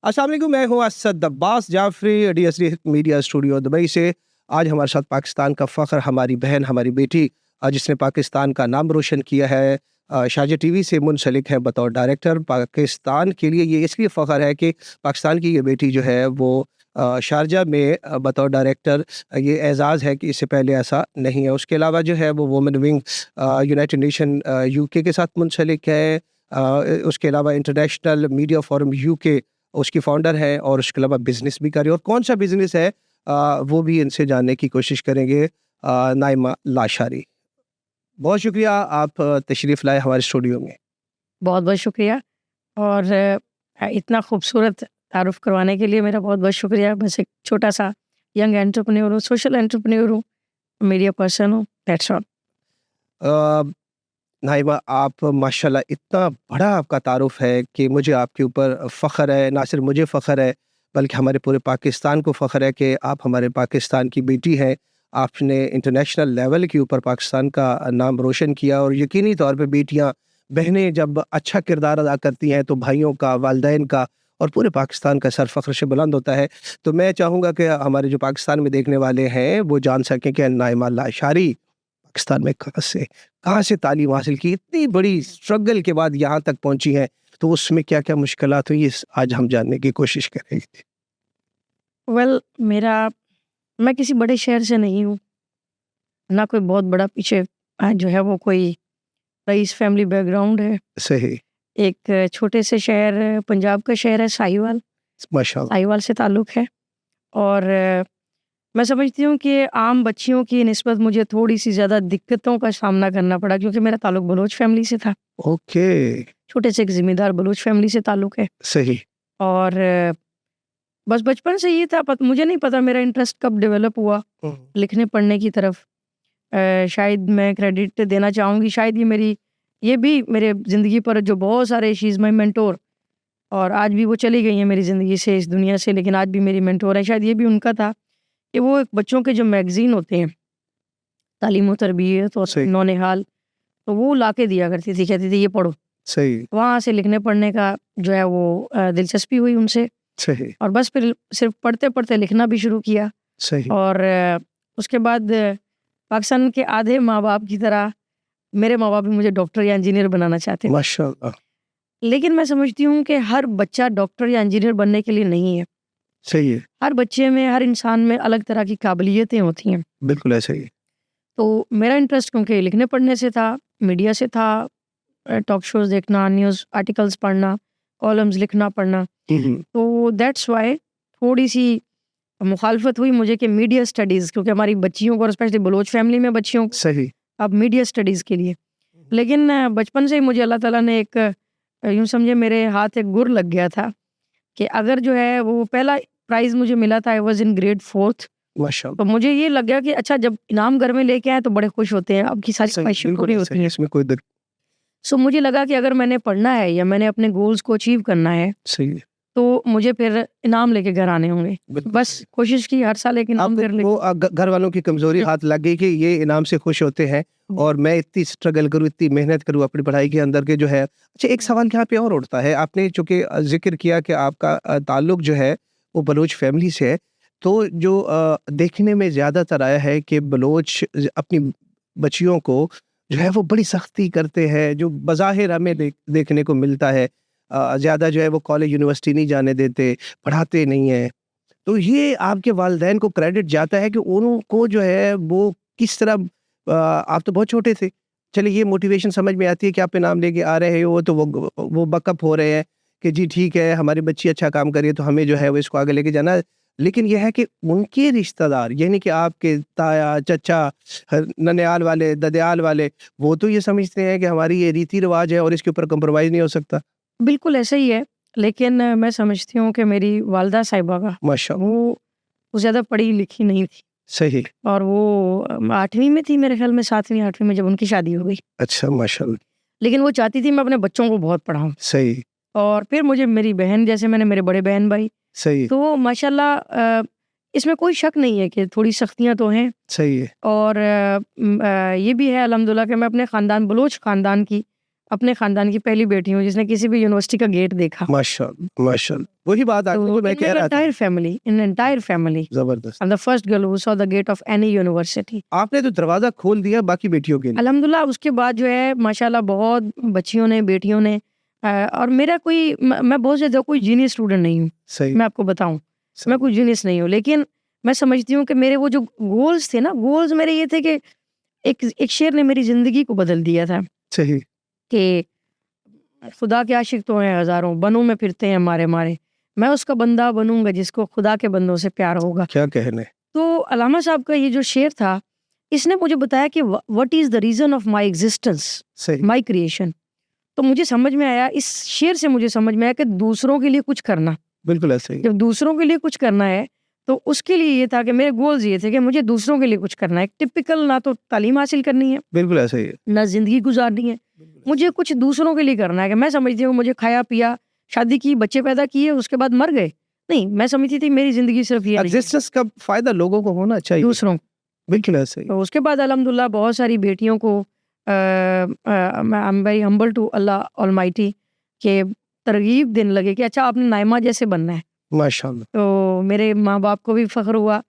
अस्सलाम वालेकुम, मैं हूँ Asad Abbas Jafri, DSD media studio Dubai से। आज हमारे साथ पाकिस्तान का फ़ख्र, हमारी बहन, हमारी बेटी, जिसने पाकिस्तान का नाम रोशन किया है, शारजा टीवी से मुंसलिक है बतौर डायरेक्टर। पाकिस्तान के लिए ये इसलिए फ़ख्र है कि पाकिस्तान की ये बेटी जो है वो शारजा में बतौर डायरेक्टर, ये एज़ाज़ है कि इससे पहले ऐसा नहीं है। उसके अलावा जो है वो women wing United nation UK के साथ मुंसलिक है। उसके अलावा इंटरनेशनल मीडिया फोरम यूके उसकी फाउंडर है, और उसके अलावा बिज़नेस भी कर रही है। और कौन सा बिज़नेस है वो भी इनसे जानने की कोशिश करेंगे। नाइमा लाशारी, बहुत शुक्रिया आप तशरीफ़ लाए हमारे स्टूडियो में। बहुत बहुत शुक्रिया। और इतना खूबसूरत तारुफ़ करवाने के लिए मेरा बहुत बहुत शुक्रिया। बस एक छोटा सा यंग एंटरप्रेन्योर हूँ, सोशल एंटरप्रेन्योर हूँ, मीडिया पर्सन हूँ, दैट्स ऑल। अ, नाइमा, आप माशाल्लाह इतना बड़ा आपका तारुफ़ है कि मुझे आपके ऊपर फ़ख्र है। ना सिर्फ मुझे फ़ख्र है, बल्कि हमारे पूरे पाकिस्तान को फ़ख्र है कि आप हमारे पाकिस्तान की बेटी हैं। आपने इंटरनेशनल लेवल के ऊपर पाकिस्तान का नाम रोशन किया, और यकीनी तौर पे बेटियां, बहनें जब अच्छा किरदार अदा करती हैं तो भाइयों का, वालिदैन का और पूरे पाकिस्तान का सर फ़ख्र से बुलंद होता है। तो मैं चाहूँगा कि हमारे जो पाकिस्तान में देखने वाले हैं वो जान सकें कि नाइमा लाशारी पाकिस्तान में कहाँ से तालीम हासिल की, इतनी बड़ी स्ट्रगल के बाद यहाँ तक पहुँची हैं, तो उसमें क्या-क्या मुश्किलात हुई, इस आज हम जानने की कोशिश करेंगे। वेल, मेरा मैं किसी बड़े शहर से नहीं हूँ, ना कोई बहुत बड़ा पीछे जो है वो कोई रईस फैमिली बैकग्राउंड है। सही, एक छोटे से शहर, पंजाब का शहर है साहिवाल, माशाअल्लाह। साहिवाल से ताल्लुक़ है। और मैं समझती हूँ कि आम बच्चियों की निस्बत मुझे थोड़ी-सी ज़्यादा दिक्कतों का सामना करना पड़ा, क्योंकि मेरा ताल्लुक बलोच फैमिली से था। ओके, छोटे से एक ज़िम्मेदार बलोच फैमिली से ताल्लुक है। सही। और बस बचपन से ये था, मुझे नहीं पता मेरा इंटरेस्ट कब डेवलप हुआ हुँ, लिखने पढ़ने की तरफ। शायद मैं क्रेडिट देना चाहूँगी, शायद ये भी मेरे ज़िंदगी पर जो बहुत सारे, शी इज़ माई मेंटोर, और आज भी वो चली गई हैं मेरी ज़िंदगी से, इस दुनिया से, लेकिन आज भी मेरी मेंटोर है। शायद ये भी उनका था कि वो एक बच्चों के जो मैगज़ीन होते हैं, तालीम और तरबियत और सही, नौनिहाल, तो वो लाके दिया करती थी, कहती थी ये पढ़ो। सही, वहाँ से लिखने पढ़ने का जो है वो दिलचस्पी हुई उनसे, सही, और बस फिर सिर्फ पढ़ते-पढ़ते लिखना भी शुरू किया। सही। और उसके बाद पाकिस्तान के आधे माँ-बाप की तरह मेरे माँ-बाप भी मुझे डॉक्टर या इंजीनियर बनाना चाहते थे। माशाअल्लाह, लेकिन मैं समझती हूँ कि हर बच्चा डॉक्टर या इंजीनियर बनने के लिए नहीं है। सही है, हर बच्चे में, हर इंसान में अलग तरह की काबिलियतें होती हैं। बिल्कुल ऐसा ही है। तो मेरा इंटरेस्ट क्योंकि लिखने पढ़ने से था, मीडिया से था, टॉक शोज़ देखना, न्यूज़ आर्टिकल्स पढ़ना, कॉलम्स लिखना पढ़ना। हुँ, हुँ, तो दैट्स व्हाई थोड़ी-सी मुखालफत हुई मुझे कि मीडिया स्टडीज़, क्योंकि हमारी बच्चियों को, और स्पेशली बलोच फैमिली में बच्चियों को सही, अब मीडिया स्टडीज़ के लिए। लेकिन बचपन से ही मुझे अल्लाह ताला ने एक यूँ समझिए मेरे हाथ एक गुर लग गया था कि अगर जो है वो पहला प्राइज़ मुझे मिला था, I was in grade 4th। तो माशाअल्लाह, मुझे ये लग गया कि अच्छा, जब इनाम घर में लेके आए तो बड़े खुश होते हैं, अब की सारी सही, ख्वाहिशें बिल्कुल पूरी ऐसा होती ही है, हैं। इसमें कोई दर सो मुझे लगा कि अगर मैंने पढ़ना है या मैंने अपने गोल्स को अचीव करना है, सही है, तो मुझे फिर इनाम लेके घर आने होंगे। बिल्कुल बस सही। कोशिश की हर साल एक इनाम अब घर वो लेके। घर वालों की कमज़ोरी हुँ, हाथ लग गई कि ये इनाम से खुश होते हैं, जी। और मैं इतनी स्ट्रगल करूँ, इतनी मेहनत करूँ अपनी पढ़ाई के अंदर के जो है। अच्छा, एक हुँ, सवाल यहाँ पे और उठता है, आपने चूँकि ज़िक्र किया कि आपका ताल्लुक जो है वो बलूच फैमिली से है, तो जो देखने में ज़्यादातर आया है कि बलूच अपनी बच्चियों को जो है वो बड़ी सख्ती करते हैं, जो बज़ाहिर हमें देखने को मिलता है। ज़्यादा जो है वो कॉलेज यूनिवर्सिटी नहीं जाने देते, पढ़ाते नहीं हैं। तो ये आपके वालिदैन को क्रेडिट जाता है कि उनको जो है वो किस तरह, आप तो बहुत छोटे थे। चलिए, ये मोटिवेशन समझ में आती है कि आप इनाम लेके आ रहे हो, तो वो बकअप हो रहे हैं कि जी ठीक है, हमारी बच्ची अच्छा काम कर रही है तो हमें जो है वो इसको आगे लेके जाना है। लेकिन ये है कि उनके रिश्तेदार, यानी कि आपके ताया, चाचा, ननिहाल वाले, ददियाल वाले, वो तो ये समझते हैं कि हमारी ये रीति-रिवाज है और इसके ऊपर कॉम्प्रोमाइज़ नहीं हो सकता। बिल्कुल ऐसा ही है, लेकिन मैं समझती हूँ कि मेरी वालिदा साहिबा का माशाअल्लाह, वो ज़्यादा पढ़ी-लिखी नहीं थी, सही। और वो 8वीं में थी मेरे ख़्याल में, 7वीं 8वीं में जब उनकी शादी हो गई। अच्छा, माशाअल्लाह, लेकिन वो चाहती थी मैं अपने बच्चों को बहुत पढ़ाऊँ, सही, और फिर मुझे मेरी बहन, जैसे मैंने मेरे बड़े बहन-भाई, सही, तो माशाल्लाह इसमें कोई शक नहीं है कि थोड़ी सख्तियाँ तो हैं। सही है। और ये भी है अल्हम्दुलिल्लाह कि मैं अपने ख़ानदान, बलूच ख़ानदान की अपने खानदान की पहली बेटी हूँ जिसने किसी भी यूनिवर्सिटी का गेट देखा। माशाल्लाह माशाल्लाह, वही बात तो आपको मैं कह रहा था। इन एंटायर फैमिली जबरदस्त, I am the first girl who saw the gate of any university. आपने तो दरवाजा खोल दिया बाकी बेटियों के लिए। अल्हम्दुलिल्लाह उसके बाद जो है माशाल्लाह बहुत बच्चियों ने, बेटियों ने और मेरा कोई मैं बहुत ज़्यादा कोई जीनियस स्टूडेंट नहीं हूँ, सही मैं आपको बताऊँ। सही। मैं कोई जीनियस नहीं हूँ, लेकिन मैं समझती हूँ कि मेरे वो जो गोल्स थे ना, गोल्स मेरे ये थे कि एक शेर ने मेरी ज़िंदगी को बदल दिया था सही कि खुदा के आशिक तो हैं हज़ारों, बनों में फिरते हैं मारे-मारे, मैं उसका बंदा बनूँगा जिसको खुदा के बंदों से प्यार होगा। क्या कहने। तो अल्लामा साहब का ये जो शेर था, इसने मुझे बताया कि what is the reason of my existence, सही माय क्रिएशन। तो मुझे समझ में आया, इस शेर से मुझे समझ में आया कि दूसरों के लिए कुछ करना। बिल्कुल ऐसे ही। जब दूसरों के लिए कुछ करना है, तो उसके लिए ये था कि मेरे गोल्स ये थे कि मुझे दूसरों के लिए कुछ करना है। टिपिकल ना तो तालीम हासिल करनी है, बिल्कुल ऐसे ही है। ना ज़िंदगी गुज़ारनी है, मुझे कुछ दूसरों के लिए करना है कि मैं समझती हूँ मुझे खाया-पिया, शादी की, बच्चे पैदा किए, उसके बाद मर गए। नहीं, मैं समझती थी मेरी ज़िंदगी सिर्फ़ ये नहीं है, एग्जिस्टेंस का फायदा लोगों को होना चाहिए। दूसरों को। बिल्कुल ऐसे ही। तो उसके बाद अल्हम्दुलिल्लाह बहुत सारी बेटियों को मैं I am very humble to Allah almighty कि तरगीब देने लगे कि अच्छा आपने नाइमा जैसे बनना है। माशाल्लाह तो मेरे माँ-बाप को भी फ़ख्र हुआ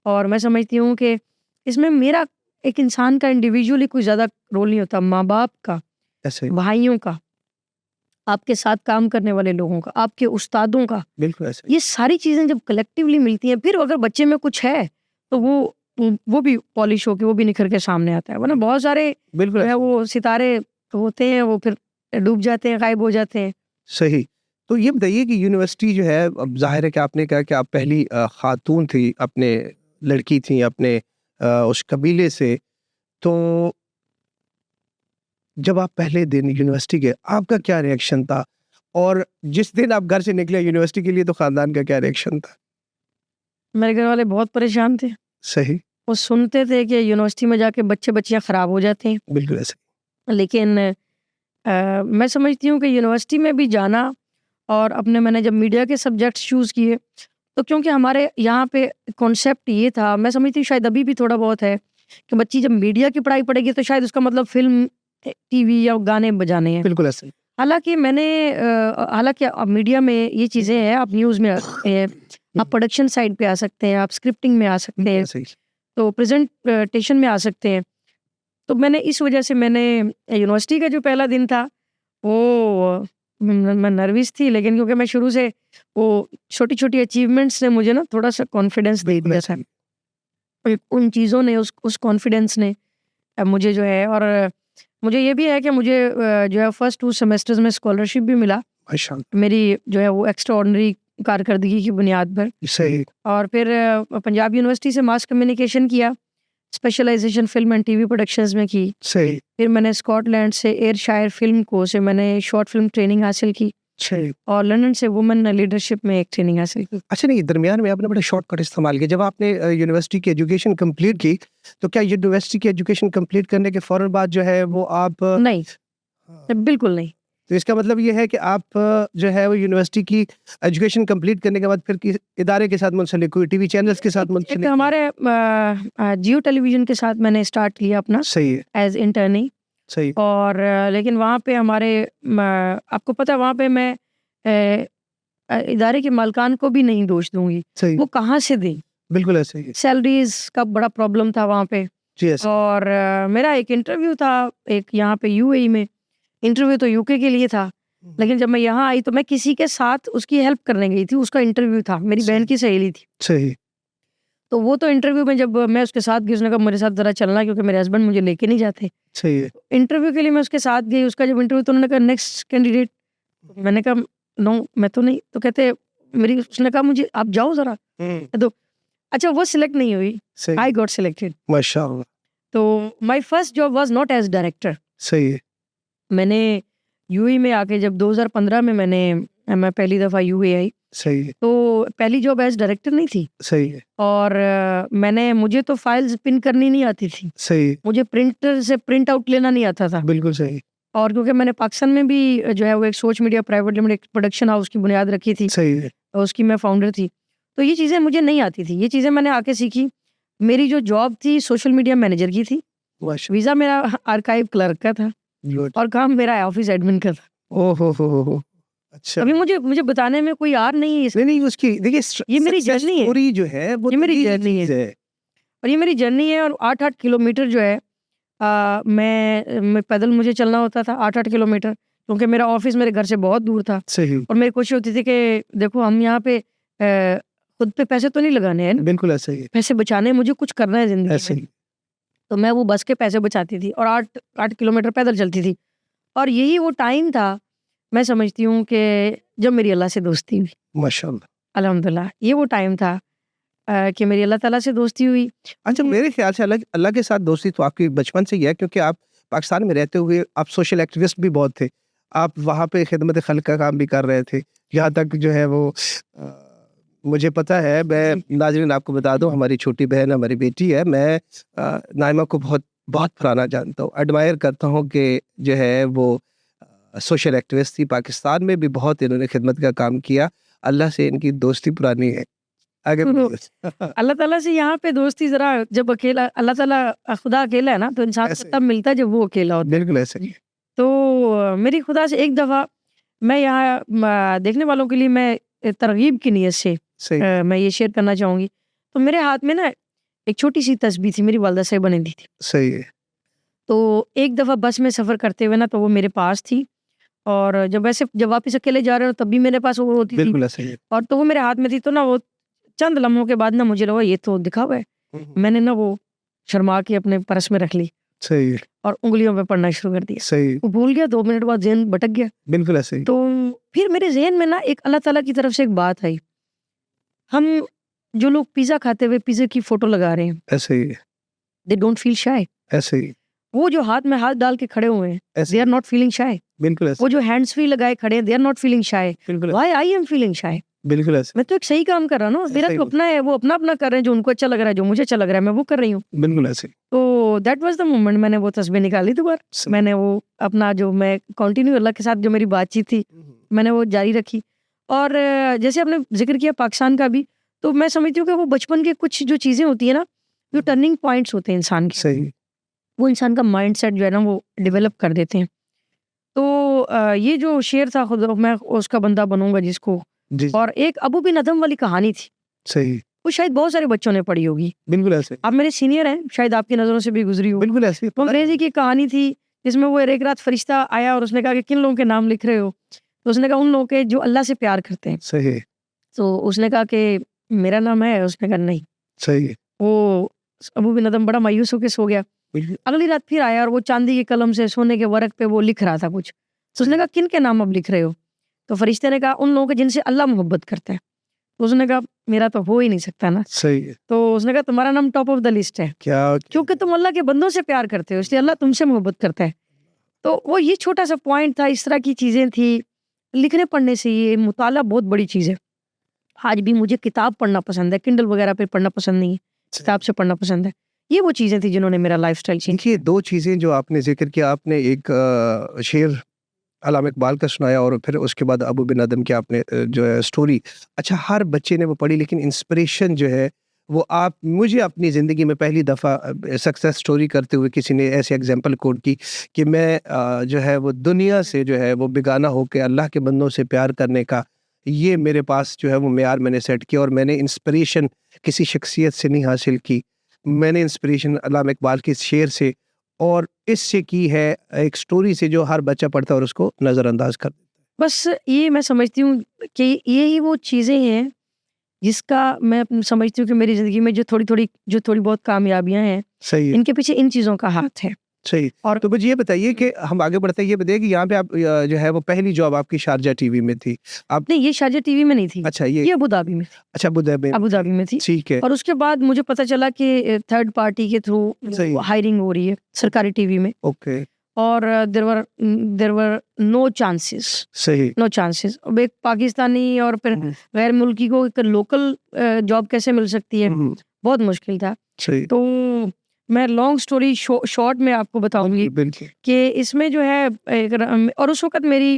और मैं समझती हूँ कि इसमें मेरा एक इंसान का इंडिविजुअली कोई ज़्यादा रोल नहीं होता, माँ-बाप का, ऐसे ही। भाइयों का, आपके साथ काम करने वाले लोगों का, आपके उस्तादों का, बिल्कुल ऐसे ही। ये सारी चीज़ें जब कलेक्टिवली मिलती हैं, फिर अगर बच्चे में कुछ है, तो वो भी पॉलिश होके वो भी निखर के सामने आता है। वरना बहुत सारे बिल्कुल जो है ऐसे ही। वो सितारे होते हैं, वो फिर डूब जाते हैं, गायब हो जाते हैं। सही। तो ये बताइए कि यूनिवर्सिटी जो है, अब ज़ाहिर है कि आपने कहा कि आप पहली खातून थी, अपने लड़की थी अपने उस कबीले से। तो जब आप पहले दिन यूनिवर्सिटी गए, आपका क्या रिएक्शन था? और जिस दिन आप घर से निकले यूनिवर्सिटी के लिए, तो ख़ानदान का क्या रिएक्शन था? मेरे घर वाले बहुत परेशान थे। सही, वो सुनते थे कि यूनिवर्सिटी में जाके बच्चे-बच्चियाँ ख़राब हो जाते हैं। बिल्कुल ऐसे। लेकिन मैं समझती हूँ कि यूनिवर्सिटी में भी जाना और मैंने जब मीडिया के सब्जेक्ट्स चूज़ किए, तो क्योंकि हमारे यहाँ पे कॉन्सेप्ट ये था, मैं समझती हूँ शायद अभी भी थोड़ा बहुत है, कि बच्ची जब मीडिया की पढ़ाई पढ़ेगी तो शायद उसका मतलब फ़िल्म, टीवी या गाने बजाने हैं। बिल्कुल ऐसे ही। हालाँकि मीडिया में ये चीज़ें हैं, आप न्यूज़ में आ सकते हैं, आप प्रोडक्शन साइड पे आ सकते हैं, आप स्क्रिप्टिंग में आ सकते बिल्कुल हैं, ऐसे ही। तो प्रेज़ेंटेशन में आ सकते हैं। तो मैंने इस वजह से यूनिवर्सिटी का जो पहला दिन था, वो मैं नर्वस थी, लेकिन क्योंकि मैं शुरू से वो छोटी-छोटी अचीवमेंट्स ने मुझे ना थोड़ा-सा कॉन्फिडेंस दे बिल्कुल दिया ऐसे था। ही। उन चीज़ों ने, उस कॉन्फिडेंस ने मुझे जो है, और मुझे ये भी है कि मुझे जो है फर्स्ट 2 सेमेस्टर्स में स्कॉलरशिप भी मिला। माशाल्लाह। मेरी जो है वो एक्स्ट्रा ऑर्डिनरी कारकर्दगी की बुनियाद पर। सही, और फिर पंजाब यूनिवर्सिटी से मास कम्युनिकेशन किया, specialisation film and TV productions में की। सही, फिर मैंने स्कॉटलैंड से एयरशायर फ़िल्म को से मैंने शॉर्ट फ़िल्म ट्रेनिंग हासिल की सही। और लंदन से वुमेन लीडरशिप में एक ट्रेनिंग हासिल की। अच्छा, नहीं, दरमियान में आपने बड़ा शॉर्टकट इस्तेमाल किया। जब आपने यूनिवर्सिटी की एजुकेशन कंप्लीट की, तो क्या यूनिवर्सिटी की एजुकेशन कंप्लीट करने के फ़ौरन बाद जो है वो आप नहीं, हाँ, बिल्कुल नहीं। तो इसका मतलब ये है कि आप जो है वो यूनिवर्सिटी की एजुकेशन कंप्लीट करने के बाद फिर किस इदारे के साथ मुंसलिक हुई, टीवी चैनल्स के साथ एक मुंसलिक हुई? हमारे जियो टेलीविज़न के साथ मैंने स्टार्ट किया अपना सही है, एज़ इंटर्नी। सही। और लेकिन वहाँ पे आपको पता है वहाँ पे मैं इदारे के मालिकान को भी नहीं दोष दूँगी, सही, वो कहाँ से दें? बिल्कुल ऐसे ही है। सैलरीज़ का बड़ा प्रॉब्लम था वहाँ पे। जी, ऐसे। और मेरा एक इंटरव्यू था एक यहाँ पे यूएई में, इंटरव्यू तो यूके के लिए था, लेकिन जब मैं यहाँ आई तो मैं किसी के साथ उसकी हेल्प करने गई थी, उसका इंटरव्यू था, मेरी बहन की सहेली थी। सही, तो वो तो इंटरव्यू में जब मैं उसके साथ गई, उसने कहा मेरे साथ ज़रा चलना, क्योंकि मेरे हस्बैंड मुझे लेके नहीं जाते। सही है। इंटरव्यू के लिए मैं उसके साथ गई, उसका जब इंटरव्यू तो उन्होंने कहा नेक्स्ट कैंडिडेट, मैंने कहा नो मैं तो नहीं, तो कहते उसने कहा मुझे आप जाओ ज़रा। तो अच्छा वो सिलेक्ट नहीं हुई, सही, आई गॉट सिलेक्टेड। माशाअल्लाह। तो my first job was not as director. सही है, मैंने यूएई में आके जब 2015 में मैं पहली दफ़ा यूएई आई, सही है, तो पहली जॉब एज़ डायरेक्टर नहीं थी। सही है, और मुझे तो फाइल्स पिन करनी नहीं आती थी, सही है, मुझे प्रिंटर से प्रिंट आउट लेना नहीं आता था। बिल्कुल सही, और क्योंकि मैंने पाकिस्तान में भी जो है वो एक सोच मीडिया प्राइवेट लिमिटेड एक प्रोडक्शन हाउस की बुनियाद रखी थी, सही है, और उसकी मैं फाउंडर थी। तो ये चीज़ें मुझे नहीं आती थी, ये चीज़ें मैंने आके सीखी। मेरी जो जॉब थी सोशल मीडिया मैनेजर की थी, माशा वीज़ा मेरा आर्काइव क्लर्क का था। गुड। और काम मेरा है ऑफिस एडमिन का था। ओहो हो। अच्छा। अभी मुझे बताने में कोई आर नहीं है, नहीं, नहीं उसकी देखिए ये मेरी सक्सेस जर्नी है, स्टोरी जो है वो ये तो मेरी यही जर्नी चीज़ है। है। और ये मेरी जर्नी है। और 8-8 किलोमीटर जो है मैं पैदल मुझे चलना होता था 8-8 किलोमीटर, क्योंकि मेरा ऑफिस मेरे घर से बहुत दूर था। सही, और मेरी कोशिश होती थी कि देखो हम यहाँ पे खुद पे पैसे तो नहीं लगाने हैं ना, बिल्कुल ऐसा ही है, पैसे बचाने हैं, मुझे कुछ करना है ज़िंदगी ऐसे में। ही। तो मैं वो बस के पैसे बचाती थी और 8 किलोमीटर पैदल चलती थी। और यही वो टाइम था, मैं समझती हूँ कि जब मेरी अल्लाह से दोस्ती हुई। माशाअल्लाह। अल्हम्दुलिल्लाह, ये वो टाइम था कि मेरी अल्लाह ताला से दोस्ती हुई। अच्छा, मुझे मेरे ख्याल से अल्लाह अल्लाह के साथ दोस्ती तो आपकी बचपन से ही है, क्योंकि आप पाकिस्तान में रहते हुए आप सोशल एक्टिविस्ट भी बहुत थे। आप वहाँ पे खिदमत खल्क का काम भी कर रहे थे। यहाँ तक जो है वो मुझे पता है, मैं नाज़रीन आपको बता दूँ, हमारी छोटी बहन हमारी बेटी है। मैं नाइमा को बहुत बहुत पुराना जानता हूँ, एडमायर करता हूँ कि जो है वो सोशल एक्टिविस्ट थी। पाकिस्तान में भी बहुत इन्होंने खिदमत का काम किया। अल्लाह से इनकी दोस्ती पुरानी है। आगे तो बढ़िए। अल्लाह ताला से यहाँ पे दोस्ती ज़रा जब अकेला अल्लाह ताला खुदा अकेला है ना, तो इंसान को ऐसे तब मिलता है जब वो अकेला होता है। बिल्कुल ऐसे ही। तो मेरी खुदा से एक दफ़ा मैं यहाँ देखने वालों के लिए मैं तरगीब की नीयत से सही, मैं ये शेयर करना चाहूँगी। तो मेरे हाथ में ना एक छोटी-सी तस्बीह थी, मेरी वालिदा साहिबा ने दी थी। सही है। तो एक दफ़ा बस में सफ़र करते हुए ना, तो वो मेरे पास थी। और जब वापस अकेले जा रहे हो तब भी मेरे पास वो होती थी। बिल्कुल ऐसे ही है। और तो वो मेरे हाथ में थी, तो ना वो चंद लम्हों के बाद ना मुझे लगा ये तो दिखा हुआ है। मैंने ना वो शर्मा के अपने पर्स में रख ली सही है, और उँगलियों पे पढ़ना शुरू कर दिया। सही है। वो भूल गया, 2 मिनट बाद ज़हन भटक गया। बिल्कुल ऐसे ही। तो फिर मेरे ज़हन में ना एक अल्लाह ताला की तरफ से एक बात आई। हम जो लोग पिज़्ज़ा खाते हुए पिज़्ज़ा की फ़ोटो लगा रहे हैं, ऐसे ही है, दे डोंट फील शाय। ऐसे ही, वो जो हाथ में हाथ डाल के खड़े हुए हैं, ऐसे दे आर ही। Not feeling shy. बिल्कुल ऐसे, वो जो हैंड्स फ्री लगाए खड़े हैं, they are not feeling shy. बिल्कुल ऐसे, why I am feeling shy? बिल्कुल ऐसे, मैं तो एक सही काम कर रहा हूँ ना, मेरा ऐसा ही तो बोल अपना है, वो अपना-अपना कर रहे हैं, जो उनको अच्छा लग रहा है, जो मुझे अच्छा लग रहा है, मैं वो कर रही हूँ। बिल्कुल ऐसे। तो दैट वाज़ द मोमेंट, मैंने वो तस्बीह निकाली दोबारा। सही। मैंने वो अपना जो मैं कंटिन्यू अल्लाह के साथ जो मेरी बातचीत थी, मैंने वो जारी रखी। और जैसे आपने ज़िक्र किया पाकिस्तान का भी, तो मैं समझती हूँ कि वो बचपन के कुछ जो चीज़ें होती हैं ना, जो टर्निंग पॉइंट्स होते हैं इंसान के, सही, वो इंसान का माइंडसेट जो है ना, वो डेवलप कर देते हैं। तो ये जो शेर था, खुद मैं उसका बंदा बनूँगा जिसको। जी, और एक अबू बिन अदम वाली कहानी थी, सही, वो शायद बहुत सारे बच्चों ने पढ़ी होगी। बिल्कुल ऐसे, आप मेरे सीनियर हैं, शायद आपकी नज़रों से भी गुज़री हो। बिल्कुल ऐसे। वो अंग्रेज़ी की कहानी थी, जिसमें वो एक रात फरिश्ता आया और उसने कहा कि किन लोगों के नाम लिख रहे हो? तो उसने कहा उन लोगों के जो अल्लाह से प्यार करते हैं। सही है, तो उसने कहा कि मेरा नाम है, उसने कहा नहीं। सही है, वो अबू बिन अदम बड़ा मायूस होके सो गया। बिल्कुल, अगली रात फिर आया और वो चांदी की कलम से सोने के वर्क पे वो लिख रहा था कुछ। तो उसने कहा किन के नाम अब लिख रहे हो? तो फरिश्ते ने कहा उन लोगों के जिनसे अल्लाह मोहब्बत करता है। तो उसने कहा मेरा तो हो ही नहीं सकता ना। सही है। तो उसने कहा तुम्हारा नाम टॉप ऑफ द लिस्ट है, क्या क्योंकि तुम अल्लाह के बंदों से प्यार करते हो, इसलिए अल्लाह तुमसे मोहब्बत करता है। तो वो ये छोटा-सा पॉइंट था, इस तरह की चीज़ें थी। लिखने पढ़ने से ये मुताला बहुत बड़ी चीज़ है। आज भी मुझे किताब पढ़ना पसंद है, किंडल वगैरह पे पढ़ना पसंद नहीं है, किताब से पढ़ना पसंद है। ये वो चीज़ें थी जिन्होंने मेरा लाइफ़स्टाइल चेंज देखिए, 2 चीज़ें जो आपने ज़िक्र किया, आपने एक शेर अल्लामा इकबाल का सुनाया और फिर उसके बाद अबू बिन अदम की आपने जो है स्टोरी। अच्छा, हर बच्चे ने वो पढ़ी, लेकिन इंस्पिरेशन जो है वो आप मुझे अपनी ज़िंदगी में पहली दफ़ा सक्सेस स्टोरी करते हुए किसी ने ऐसे एग्जांपल कोट की कि मैं जो है वो दुनिया से जो है वो बेगाना होके अल्लाह के बंदों से प्यार करने का, ये मेरे पास जो है वो मेयार मैंने सेट किया और मैंने इंस्पिरेशन किसी शख्सियत से नहीं हासिल की। मैंने इंस्पिरेशन अल्लामा इकबाल के शेर से और इससे की है, एक स्टोरी से जो हर बच्चा पढ़ता है और उसको नज़रअंदाज कर। बस ये मैं समझती हूँ कि यही वो चीज़ें हैं, जिसका मैं समझती हूँ कि मेरी ज़िंदगी में जो थोड़ी बहुत कामयाबियाँ हैं, सही है, इनके पीछे इन चीज़ों का हाथ है। सही। और तो मुझे ये बताइए कि हम आगे बढ़ते हैं, ये बताइए कि यहाँ पे आप जो है वो पहली जॉब आपकी शारजा टीवी में थी। आप नहीं, ये शारजा टीवी में नहीं थी, अच्छा ये ये अबू धाबी में थी। अच्छा अबू धाबी में अबू थी। धाबी में थी। ठीक है, और उसके बाद मुझे पता चला कि थर्ड पार्टी के थ्रू सही। हायरिंग हो रही है सरकारी टीवी में। ओके, और देयर वर नो सही। चांसेस। अब एक पाकिस्तानी और फिर गैर मुल्की को एक लोकल जॉब कैसे मिल सकती है? बहुत मुश्किल था। सही। तो मैं लॉन्ग स्टोरी शॉर्ट में आपको बताऊँगी बिल्कुल, कि इसमें जो है और उस वक़्त मेरी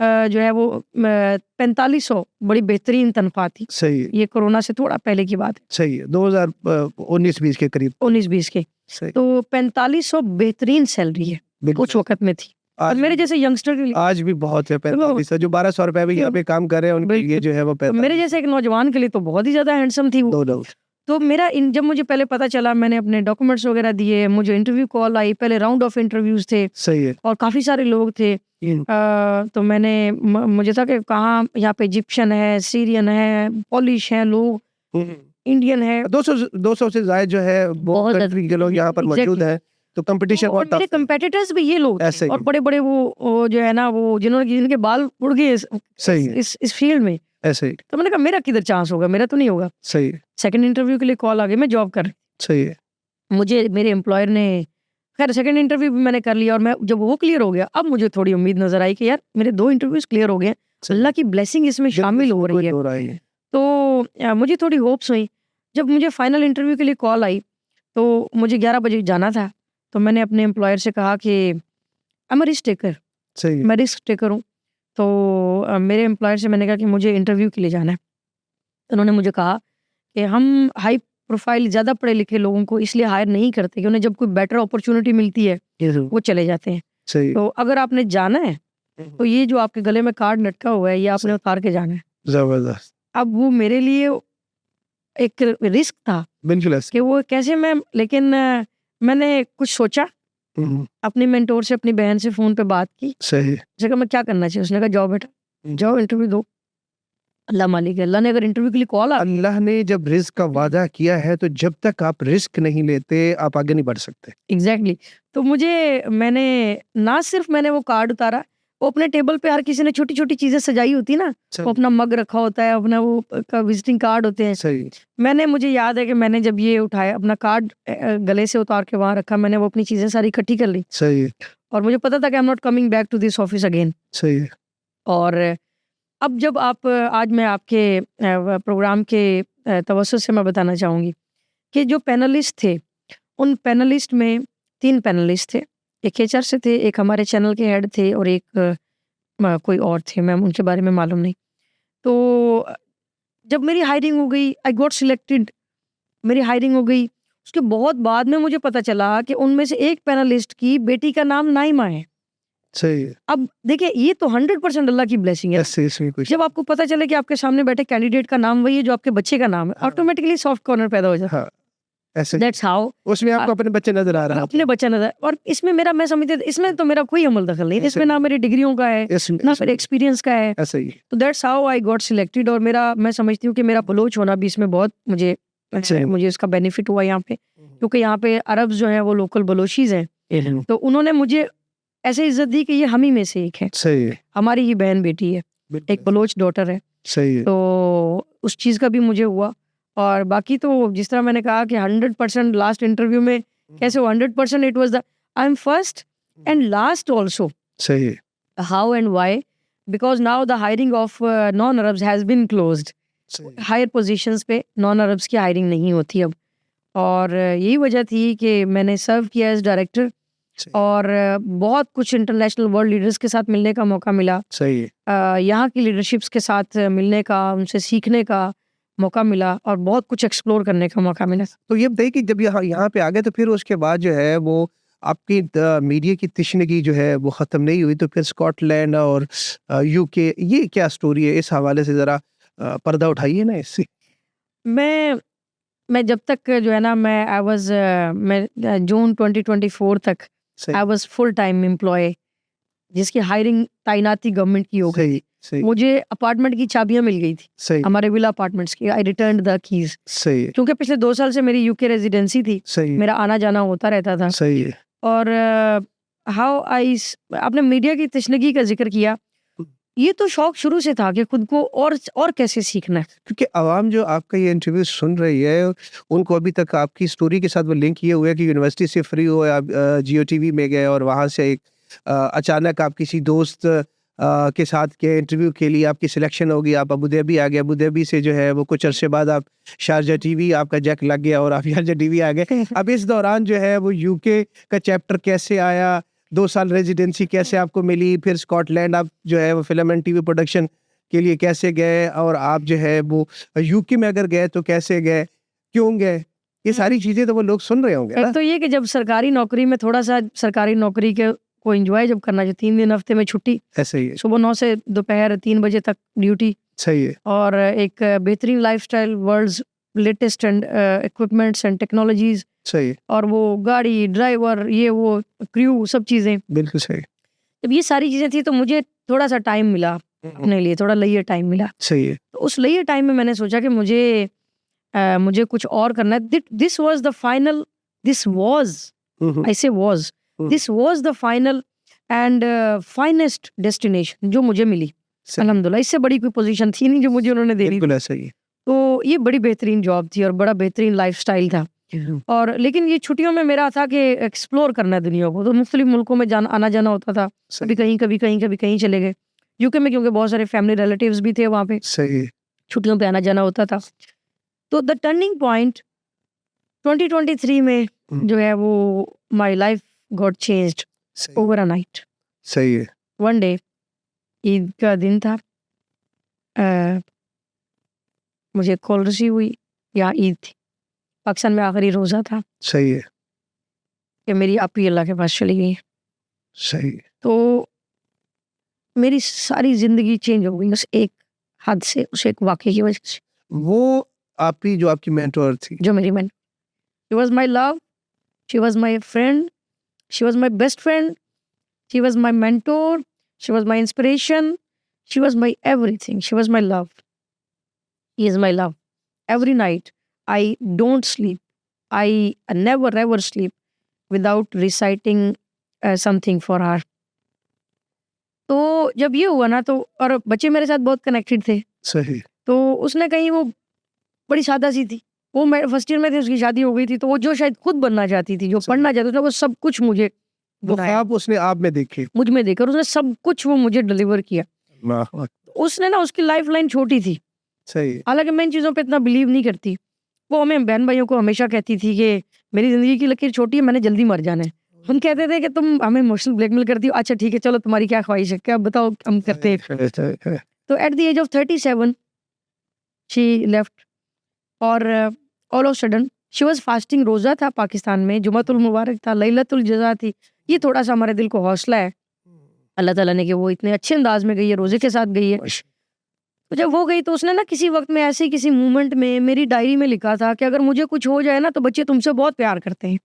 जो है वो 4500 बड़ी बेहतरीन तनख्वाह थी। सही है, ये कोरोना से थोड़ा पहले की बात है, सही है। 2019-20 के करीब। 19-20 के। सही, तो 4500 बेहतरीन सैलरी है, बिल्कुल, उस वक़्त में थी। और आज मेरे जैसे यंगस्टर के लिए आज भी बहुत है 45 जो 1200 रुपए में यहाँ पे काम कर रहे हैं उनके लिए जो है वो तो मेरे 45 जैसे एक नौजवान के लिए तो बहुत ही ज़्यादा हैंडसम थी वो। No doubt. तो मेरा जब मुझे पहले पता चला, मैंने अपने डॉक्यूमेंट्स वगैरह दिए, मुझे इंटरव्यू कॉल आई, पहले राउंड ऑफ इंटरव्यूज थे सही है। और काफ़ी सारे लोग थे। तो मैंने मुझे था कि कहाँ यहाँ पे इजिप्शियन है, सीरियन है, पॉलिश है लोग, इंडियन है, 200 से ज्यादा जो है वो बहुत कंट्री के लोग यहाँ पर मौजूद हैं, तो कंपटीशन और बहुत मेरे टफ है। कंपेटिटर्स भी ये लोग ऐसे थे ही। और बड़े बड़े वो जो है ना, वो जिनके बाल उड़ गए सही है। इस फील्ड में। ऐसे ही। तो मैंने कहा मेरा किधर चांस होगा, मेरा तो नहीं होगा। सही है। सेकंड इंटरव्यू के लिए कॉल आ गई, मैं जॉब कर रही, सही है। मुझे मेरे एम्प्लॉयर ने, खैर सेकंड इंटरव्यू भी मैंने कर लिया और मैं जब वो क्लियर हो गया, अब मुझे थोड़ी उम्मीद नजर आई कि यार मेरे 2 इंटरव्यूज क्लियर हो गए हैं, अल्लाह की ब्लेसिंग इसमें शामिल हो रही है। हो रही है। तो मुझे थोड़ी होप्स हुई। जब मुझे फाइनल इंटरव्यू के लिए कॉल आई तो मुझे 11 बजे जाना था, तो मैंने अपने एम्प्लॉयर से कहा कि आई एम रिस्क टेकर, सही है। मैं रिस्क टेकर हूँ। तो मेरे एम्प्लॉयर से मैंने कहा कि मुझे इंटरव्यू के लिए जाना है। तो उन्होंने मुझे कहा कि हम हाई प्रोफाइल ज़्यादा पढ़े लिखे लोगों को इसलिए हायर नहीं करते कि उन्हें जब कोई बेटर अपॉर्चुनिटी मिलती है वो चले जाते हैं। सही। तो अगर आपने जाना है तो ये जो आपके गले में कार्ड लटका हुआ है ये आपने उतार के जाना है। जबरदस्त। अब वो मेरे लिए एक रिस्क था बिल्कुल ऐसे। कि वो कैसे मैं, लेकिन मैंने कुछ सोचा, अपनी मेंटोर से, अपनी बहन से फ़ोन पे बात की। सही। उसने कहा मैं क्या करना चाहिए? उसने कहा जाओ बेटा, जाओ इंटरव्यू दो, अल्लाह मालिक है। अल्लाह ने अगर इंटरव्यू के लिए कॉल आ, अल्लाह ने जब रिस्क का वादा किया है तो जब तक आप रिस्क नहीं लेते आप आगे नहीं बढ़ सकते। एग्जैक्टली। तो मैंने ना सिर्फ मैंने वो कार्ड उतारा, वो अपने टेबल पे हर किसी ने छोटी छोटी चीजें सजाई होती ना, वो अपना मग रखा होता है, अपना वो का विजिटिंग कार्ड होते हैं। सही। मुझे याद है कि मैंने जब ये उठाया, अपना कार्ड गले से उतार के वहां रखा, मैंने वो अपनी चीजें सारी इकट्ठी कर ली सही। और मुझे पता था कि I am not coming back to this office again. सही है। और अब जब आज मैं आपके प्रोग्राम के तवज्जुह से मैं बताना चाहूँगी कि जो पैनलिस्ट थे, उन पैनलिस्ट में 3 पैनलिस्ट थे, एक एचआर से थे, एक हमारे चैनल के हेड थे और एक कोई और थे, मैं उनके बारे में मालूम नहीं। तो जब मेरी हायरिंग हो गई, आई गॉट सिलेक्टेड, मेरी हायरिंग हो गई, उसके बहुत बाद में मुझे पता चला कि उनमें से एक पैनलिस्ट की बेटी का नाम नाइमा है। सही है। अब देखिए ये तो 100% अल्लाह की ब्लेसिंग है। ऐसे इसमें कुछ जब आपको पता चले कि आपके सामने बैठे कैंडिडेट का नाम वही है जो आपके बच्चे का नाम है, ऑटोमेटिकली सॉफ्ट कॉर्नर पैदा हो जाता है। हाँ ऐसे दैट्स हाउ उसमें आपको अपने बच्चे नजर आ रहा है। अपने बच्चा नजर, और इसमें मेरा, मैं समझती हूँ इसमें तो मेरा कोई अमल दखल नहीं, इसमें ना मेरी डिग्रियों का है ना फिर एक्सपीरियंस का है। ऐसे ही। तो that's how I got selected. और मैं समझती हूँ कि मेरा बलोच होना भी इसमें बहुत मुझे इसका बेनिफिट हुआ यहाँ पे, क्योंकि यहाँ पे अरब जो है वो लोकल बलोचीज हैं, तो उन्होंने मुझे ऐसे इज्जत दी कि ये हम ही में से एक है। सही है। हमारी ही बहन बेटी है, एक बलोच डॉटर है। सही है। तो उस चीज़ का भी मुझे हुआ। और बाकी तो जिस तरह मैंने कहा कि 100% लास्ट इंटरव्यू में कैसे हो 100%, it was the I am first and last also. सही है। How and why? Because now the hiring of non Arabs has been closed. Higher positions पे नॉन अरब्स की हायरिंग नहीं होती अब, और यही वजह थी कि मैंने सर्व किया एज डायरेक्टर और बहुत कुछ इंटरनेशनल वर्ल्ड लीडर्स के साथ मिलने का मौका मिला। सही है। यहाँ की लीडरशिप्स के साथ मिलने का, उनसे सीखने का मौका मिला और बहुत कुछ एक्सप्लोर करने का मौका मिला। तो ये बताइए कि जब यहाँ पे आ गए तो फिर उसके बाद जो है वो आपकी मीडिया की तशनगी जो है वो ख़त्म नहीं हुई, तो फिर स्कॉटलैंड और यूके, ये क्या स्टोरी है? इस हवाले से ज़रा पर्दा उठाइए ना इससे। मैं जब तक जो है ना, मैं जून 2024 तक I was full time employ, जिसकी हायरिंग तैनाती गवर्नमेंट की हो गई। सही। मुझे अपार्टमेंट की चाबियां मिल गई थी। सही। हमारे विला अपार्टमेंट्स की। आई रिटर्न्ड द कीज। सही है। क्योंकि पिछले 2 साल से मेरी यूके रेजिडेंसी थी। सही। मेरा आना जाना होता रहता था। सही है। और आपने मीडिया की तशनगी का जिक्र किया, ये तो शौक शुरू से था कि खुद को और कैसे सीखना है। क्योंकि आवाम जो आपका ये इंटरव्यू सुन रही है उनको अभी तक आपकी स्टोरी के साथ वो लिंक किए हुए कि यूनिवर्सिटी से फ्री हो, आप जियो टीवी में गए और वहाँ से एक अचानक आप किसी दोस्त के साथ के इंटरव्यू के लिए आपकी सिलेक्शन होगी, आप अबू धाबी आ गए, अबू धाबी से जो है वो कुछ अरसे बाद आप शारजा टीवी, आपका जैक लग गया और आप शारजा टीवी आ गए। अब इस दौरान जो है वो यूके का चैप्टर कैसे आया, 2 साल रेजिडेंसी कैसे आपको मिली, फिर स्कॉटलैंड आप जो है वो फिल्म एंड टीवी प्रोडक्शन के लिए कैसे गए, और आप जो है वो यूके में अगर गए तो कैसे गए, क्यों गए, ये सारी चीज़ें तो वो लोग सुन रहे होंगे ना? एक तो ये कि जब सरकारी नौकरी में थोड़ा सा सरकारी नौकरी के को एंजॉय जब करना चाहिए। 3 दिन हफ्ते में छुट्टी, ऐसा ही है। सुबह 9 से दोपहर 3 बजे तक ड्यूटी, सही है। और एक बेहतरीन lifestyle, world's latest and equipments and technologies, सही है। और वो गाड़ी, ड्राइवर, ये वो क्रू, सब चीज़ें। बिल्कुल सही। जब ये सारी चीज़ें थी तो मुझे थोड़ा सा टाइम मिला अपने लिए, थोड़ा लेयर टाइम मिला। सही है। तो उस लेयर टाइम में मैंने सोचा कि मुझे कुछ और करना है। This was the final, this was, I say was, this was the final and finest destination जो मुझे मिली। सही। अल्हम्दुलिल्लाह, इससे बड़ी कोई पोजीशन थी नहीं जो मुझे उन्होंने दे दी। बिल्कुल ऐसा ही है। तो ये बड़ी बेहतरीन जॉब थी और बड़ा बेहतरीन लाइफस्टाइल था। और लेकिन ये छुट्टियों में मेरा था कि एक्सप्लोर करना है दुनिया को, तो मुख्तलिफ मुल्कों में आना जाना होता था। सही। कभी कहीं कभी कहीं कभी कहीं चले गए। यूके में क्योंकि बहुत सारे फैमिली रिलेटिव्स भी थे वहाँ पे, सही है। छुट्टियों पे आना जाना होता था। तो द टर्निंग पॉइंट 2023 में जो है वो माय लाइफ गॉट चेंज्ड सही। Over a night. सही है। वन डे, ईद का दिन था, मुझे कॉल रिसीव हुई, या ईद थी, पाकिस्तान में आखिरी रोज़ा था, सही है। कि मेरी आपी अल्लाह के पास चली गई। सही है। तो मेरी सारी ज़िंदगी चेंज हो गई उस एक हादसे, उस एक वाक़ये की वजह से। वो आपकी जो आपकी मेंटर थी। जो मेरी man, she was my love, she was my friend, she was my best friend, she was my mentor, she was my inspiration, she was my everything, she was my love, he is my love. Every night I don't sleep, I never ever sleep without reciting something for her. तो जब ये हुआ ना, तो और बच्चे मेरे साथ बहुत कनेक्टेड थे, सही। तो उसने कहीं, वो बड़ी सादा सी थी, वो मैं फर्स्ट ईयर में थी, उसकी शादी हो गई थी, तो वो जो शायद खुद बनना चाहती थी, जो सही। पढ़ना चाहती थी, वो सब कुछ मुझे वो बनाया, ख्वाब उसने आप में देखे। मुझ में देखकर उसने सब कुछ वो मुझे डिलीवर किया। वाह। उसने ना, उसकी लाइफ लाइन छोटी थी, सही है। हालांकि मैं इन चीज़ों पे इतना बिलीव नहीं करती। वो हमें बहन भाइयों को हमेशा कहती थी कि मेरी ज़िंदगी की लकीर छोटी है, मैंने जल्दी मर जाना है। हम कहते थे कि तुम हमें इमोशनल ब्लैकमेल करती हो, अच्छा ठीक है, चलो तुम्हारी क्या ख्वाहिश है, क्या बताओ, हम करते हैं। तो at the age of 37 she left, और all of sudden she was fasting. रोज़ा था पाकिस्तान में, जुमातुल मुबारक था, लैलतुल जज़ा थी। ये थोड़ा सा हमारे दिल को हौसला है अल्लाह ताला ने कि वो इतने अच्छे अंदाज में गई है, रोज़े के साथ गई है। तो जब वो गई तो उसने ना किसी वक्त में, ऐसे किसी मोमेंट में मेरी डायरी में लिखा था कि अगर मुझे कुछ हो जाए ना, तो बच्चे तुमसे बहुत प्यार करते हैं,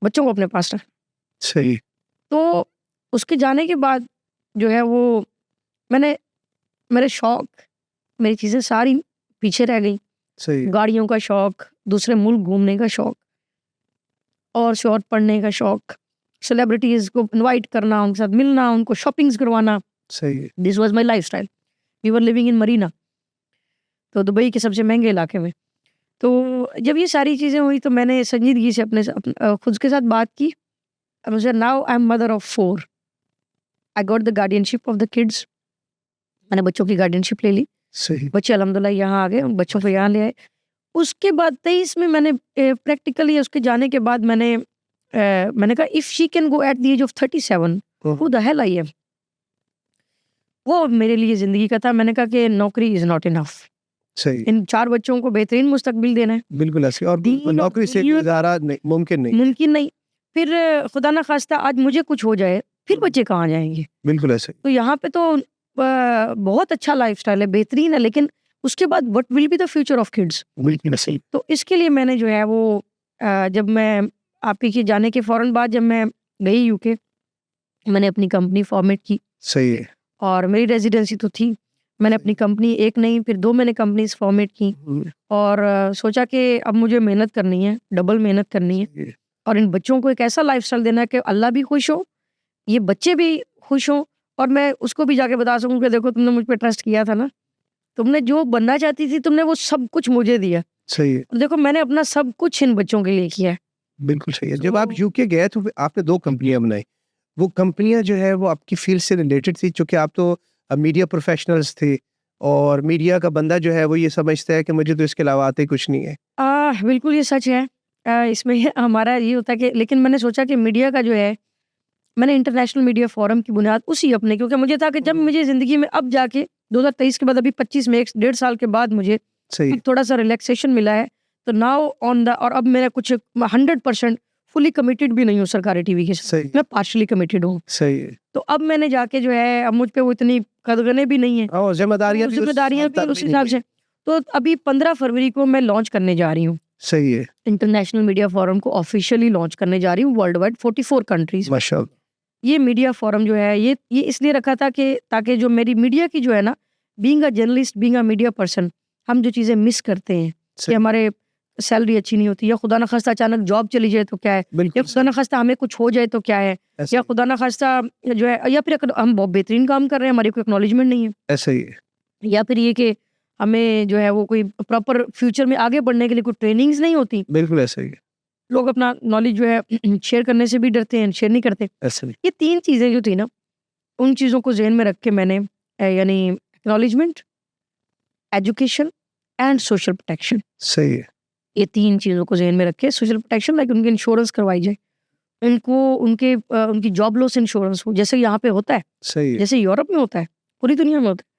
बच्चों को अपने पास रख। सही। तो उसके जाने के बाद जो है वो, मैंने, मेरे शौक, मेरी चीज़ें सारी पीछे रह गई। सही। गाड़ियों का शौक, दूसरे मुल्क घूमने का शौक, और शॉर्ट पढ़ने का शौक, सेलिब्रिटीज़ को इनवाइट करना, उनके साथ मिलना, उनको शॉपिंग्स करवाना। सही है। This was my lifestyle. We were living in Marina, तो दुबई के सबसे महंगे इलाके में। तो जब ये सारी चीज़ें हुई तो मैंने संजीदगी से खुद के साथ बात की। मुझे, now I am mother of 4, I got the guardianship of the kids. मैंने बच्चों की गार्डियनशिप ले ली, सही। बच्चे अल्हम्दुलिल्लाह यहाँ आ गए, उन बच्चों को यहाँ ले आए। उसके बाद 23 में मैंने प्रैक्टिकली, उसके जाने के बाद मैंने कहा if she can go at the age of 37, who the hell I am. वो मेरे लिए ज़िंदगी का था। मैंने कहा कि नौकरी इज़ नॉट इनफ, सही। इन 4 बच्चों को बेहतरीन मुस्तकबिल देना है, बिल्कुल ऐसे, और दीन नौकरी से दुनिया गुजारा नहीं, मुमकिन नहीं। मुमकिन नहीं। फिर खुदा ना खास्ता आज मुझे कुछ हो जाए, फिर बच्चे कहाँ जाएंगे। बिल्कुल ऐसे। तो यहाँ पे तो बहुत अच्छा लाइफस्टाइल है, बेहतरीन है, लेकिन उसके बाद what will be the future of kids. बिल्कुल सही। तो इसके लिए मैंने जो है वो, जब मैं आप ही के जाने के फ़ौरन बाद जब मैं गई यूके, मैंने अपनी कंपनी फॉर्मेट की, सही है। और मेरी रेजिडेंसी तो थी। मैंने अपनी कंपनी, एक नहीं फिर 2 मैंने कंपनीज फॉर्मेट की, और सोचा कि अब मुझे मेहनत करनी है, डबल मेहनत करनी है, और इन बच्चों को एक ऐसा लाइफस्टाइल देना है कि अल्लाह भी खुश हो, ये बच्चे भी खुश हों, और मैं उसको भी जाके बता सकूं कि देखो तुमने मुझ पे ट्रस्ट किया था ना, तुमने जो बनना चाहती थी तुमने वो सब कुछ मुझे दिया, सही है। और देखो मैंने अपना सब कुछ इन बच्चों के लिए किया है। बिल्कुल सही है। जब आप यूके गए तो आपने 2 कंपनियां बनाई। वो कंपनियां जो है वो आपकी फील्ड से रिलेटेड थी, चूँकि आप तो मीडिया प्रोफेशनल्स थे, और मीडिया का बंदा जो है वो ये समझता है कि मुझे तो इसके अलावा आते कुछ नहीं है। बिल्कुल ये सच है। इसमें हमारा ये होता है कि, लेकिन मैंने सोचा कि मीडिया का जो है, मैंने इंटरनेशनल मीडिया फोरम की बुनियाद उसी अपने, क्योंकि मुझे था कि जब मुझे ज़िंदगी में अब जाके 2023 के बाद, अभी 25 में 1.5 साल के बाद मुझे सही। अब थोड़ा सा रिलैक्सेशन मिला है, तो नाउ ऑन द, और अब मेरा कुछ 100% फुली कमिटेड भी नहीं हूँ सरकारी टीवी के साथ, सही मैं पार्शली कमिटेड हूँ। सही है। तो अब मैंने जाके जो है, अब मुझ पे वो इतनी कदगने भी नहीं है, और जिम्मेदारियां भी जिम्मेदारियां भी हद तक उस नहीं हिसाब है। से। तो अभी 15 फरवरी को मैं लॉन्च करने जा रही हूँ, सही है, इंटरनेशनल मीडिया फोरम को ऑफिशियली लॉन्च करने जा रही हूँ वर्ल्ड वाइड 44 कंट्रीज। माशाल्लाह। ये मीडिया फोरम जो है ये इसलिए रखा था कि ताकि जो मेरी मीडिया की जो है ना, being a journalist, being a media person, हम जो चीज़ें मिस करते हैं कि सही, हमारे सैलरी अच्छी नहीं होती, या खुदा न खास्ता अचानक जॉब चली जाए तो क्या है, या बिल्कुल खुदा न खास्ता हमें कुछ हो जाए तो क्या है, ऐसे या खुदा न खास्ता जो है, या फिर हम बहुत बेहतरीन काम कर रहे हैं, हमारी कोई एक्नॉलेजमेंट नहीं है, ऐसे ही है। या फिर ये कि हमें जो है वो कोई प्रॉपर फ्यूचर में आगे बढ़ने के लिए कोई ट्रेनिंग्स नहीं होती। बिल्कुल ऐसे ही है। लोग अपना नॉलेज जो है शेयर करने से भी डरते हैं, शेयर नहीं करते। ऐसे ही ये 3 चीज़ें जो थी ना, उन चीज़ों को ज़हन में रख के मैंने यानी acknowledgement, education and social protection, सही है। ये 3 चीज़ों को ज़हन में रख के सोशल प्रोटेक्शन, लाइक उनकी इंश्योरेंस करवाई जाए, उनको उनकी जॉब लॉस इंश्योरेंस हो, जैसे यहाँ पे होता है, सही है। जैसे यूरोप में होता है, पूरी दुनिया में होता है।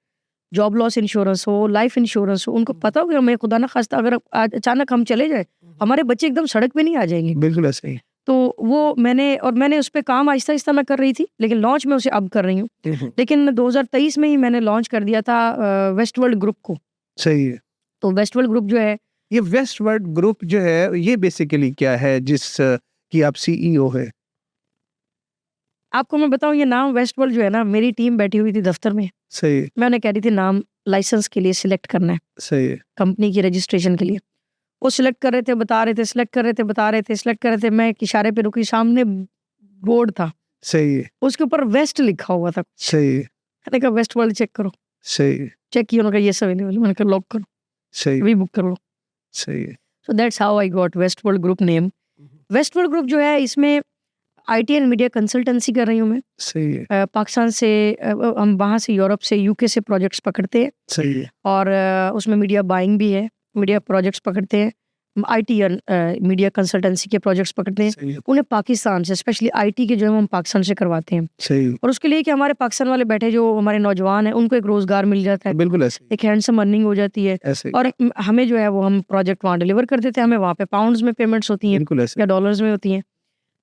जॉब लॉस इंश्योरेंस हो, लाइफ इंश्योरेंस हो, उनको पता हो कि हमें खुदा ना खास्ता अगर आज अचानक हम चले जाए, हमारे बच्चे एकदम सड़क पे नहीं आ जाएंगे। बिल्कुल ऐसे ही। तो वो मैंने उस पे काम आहिस्ता-आहिस्ता मैं कर रही थी, लेकिन लॉन्च मैं उसे अब कर रही हूँ। लेकिन 2023 में ही मैंने लॉन्च कर दिया था वेस्ट वर्ल्ड ग्रुप को। सही है। तो वेस्ट वर्ल्ड ग्रुप जो है, ये वेस्ट वर्ल्ड ग्रुप जो है, ये बेसिकली क्या है जिस की आप सीईओ है? आपको मैं बताऊँ, ये नाम वेस्ट वर्ल्ड जो है ना, मेरी टीम बैठी हुई थी दफ्तर में, सही है, मैं उन्हें कह रही थी नाम लाइसेंस के लिए सिलेक्ट करना है, सही है। कंपनी की रजिस्ट्रेशन के लिए। वो सिलेक्ट कर रहे थे, बता रहे थे, सिलेक्ट कर रहे थे, बता रहे थे, सिलेक्ट कर रहे थे। मैं एक इशारे पे रुकी, सामने बोर्ड था, सही है, उसके ऊपर वेस्ट लिखा हुआ था। सही है, मैंने कहा वेस्ट वर्ल्ड चेक करो। सही है, चेक किया, उन्होंने कहा येस अवेलेबल। मैंने कहा लॉक करो, सही है, अभी बुक कर लो। सही है। So that's how I got West World Group name. West World Group जो है, इसमें आईटी एंड मीडिया कंसल्टेंसी कर रही हूँ मैं। सही है, पाकिस्तान से हम वहाँ से, यूरोप से, यूके से प्रोजेक्ट्स पकड़ते हैं, सही है, और उसमें मीडिया बाइंग भी है, मीडिया प्रोजेक्ट्स पकड़ते हैं, आईटी एंड मीडिया कंसल्टेंसी के प्रोजेक्ट्स पकड़ते हैं। सही है, उन्हें पाकिस्तान से, स्पेशली आईटी के जो है हम पाकिस्तान से करवाते हैं, सही है। और उसके लिए कि हमारे पाकिस्तान वाले बैठे जो हमारे नौजवान हैं, उनको एक रोज़गार मिल जाता है, बिल्कुल ऐसे ही, एक हैंडसम अर्निंग हो जाती है, ऐसे ही, और हमें जो है वो हम प्रोजेक्ट वहाँ डिलीवर कर देते हैं। हमें वहाँ पे पाउंड्स में पेमेंट्स होती हैं बिल्कुल ऐसे या डॉलर्स में होती हैं।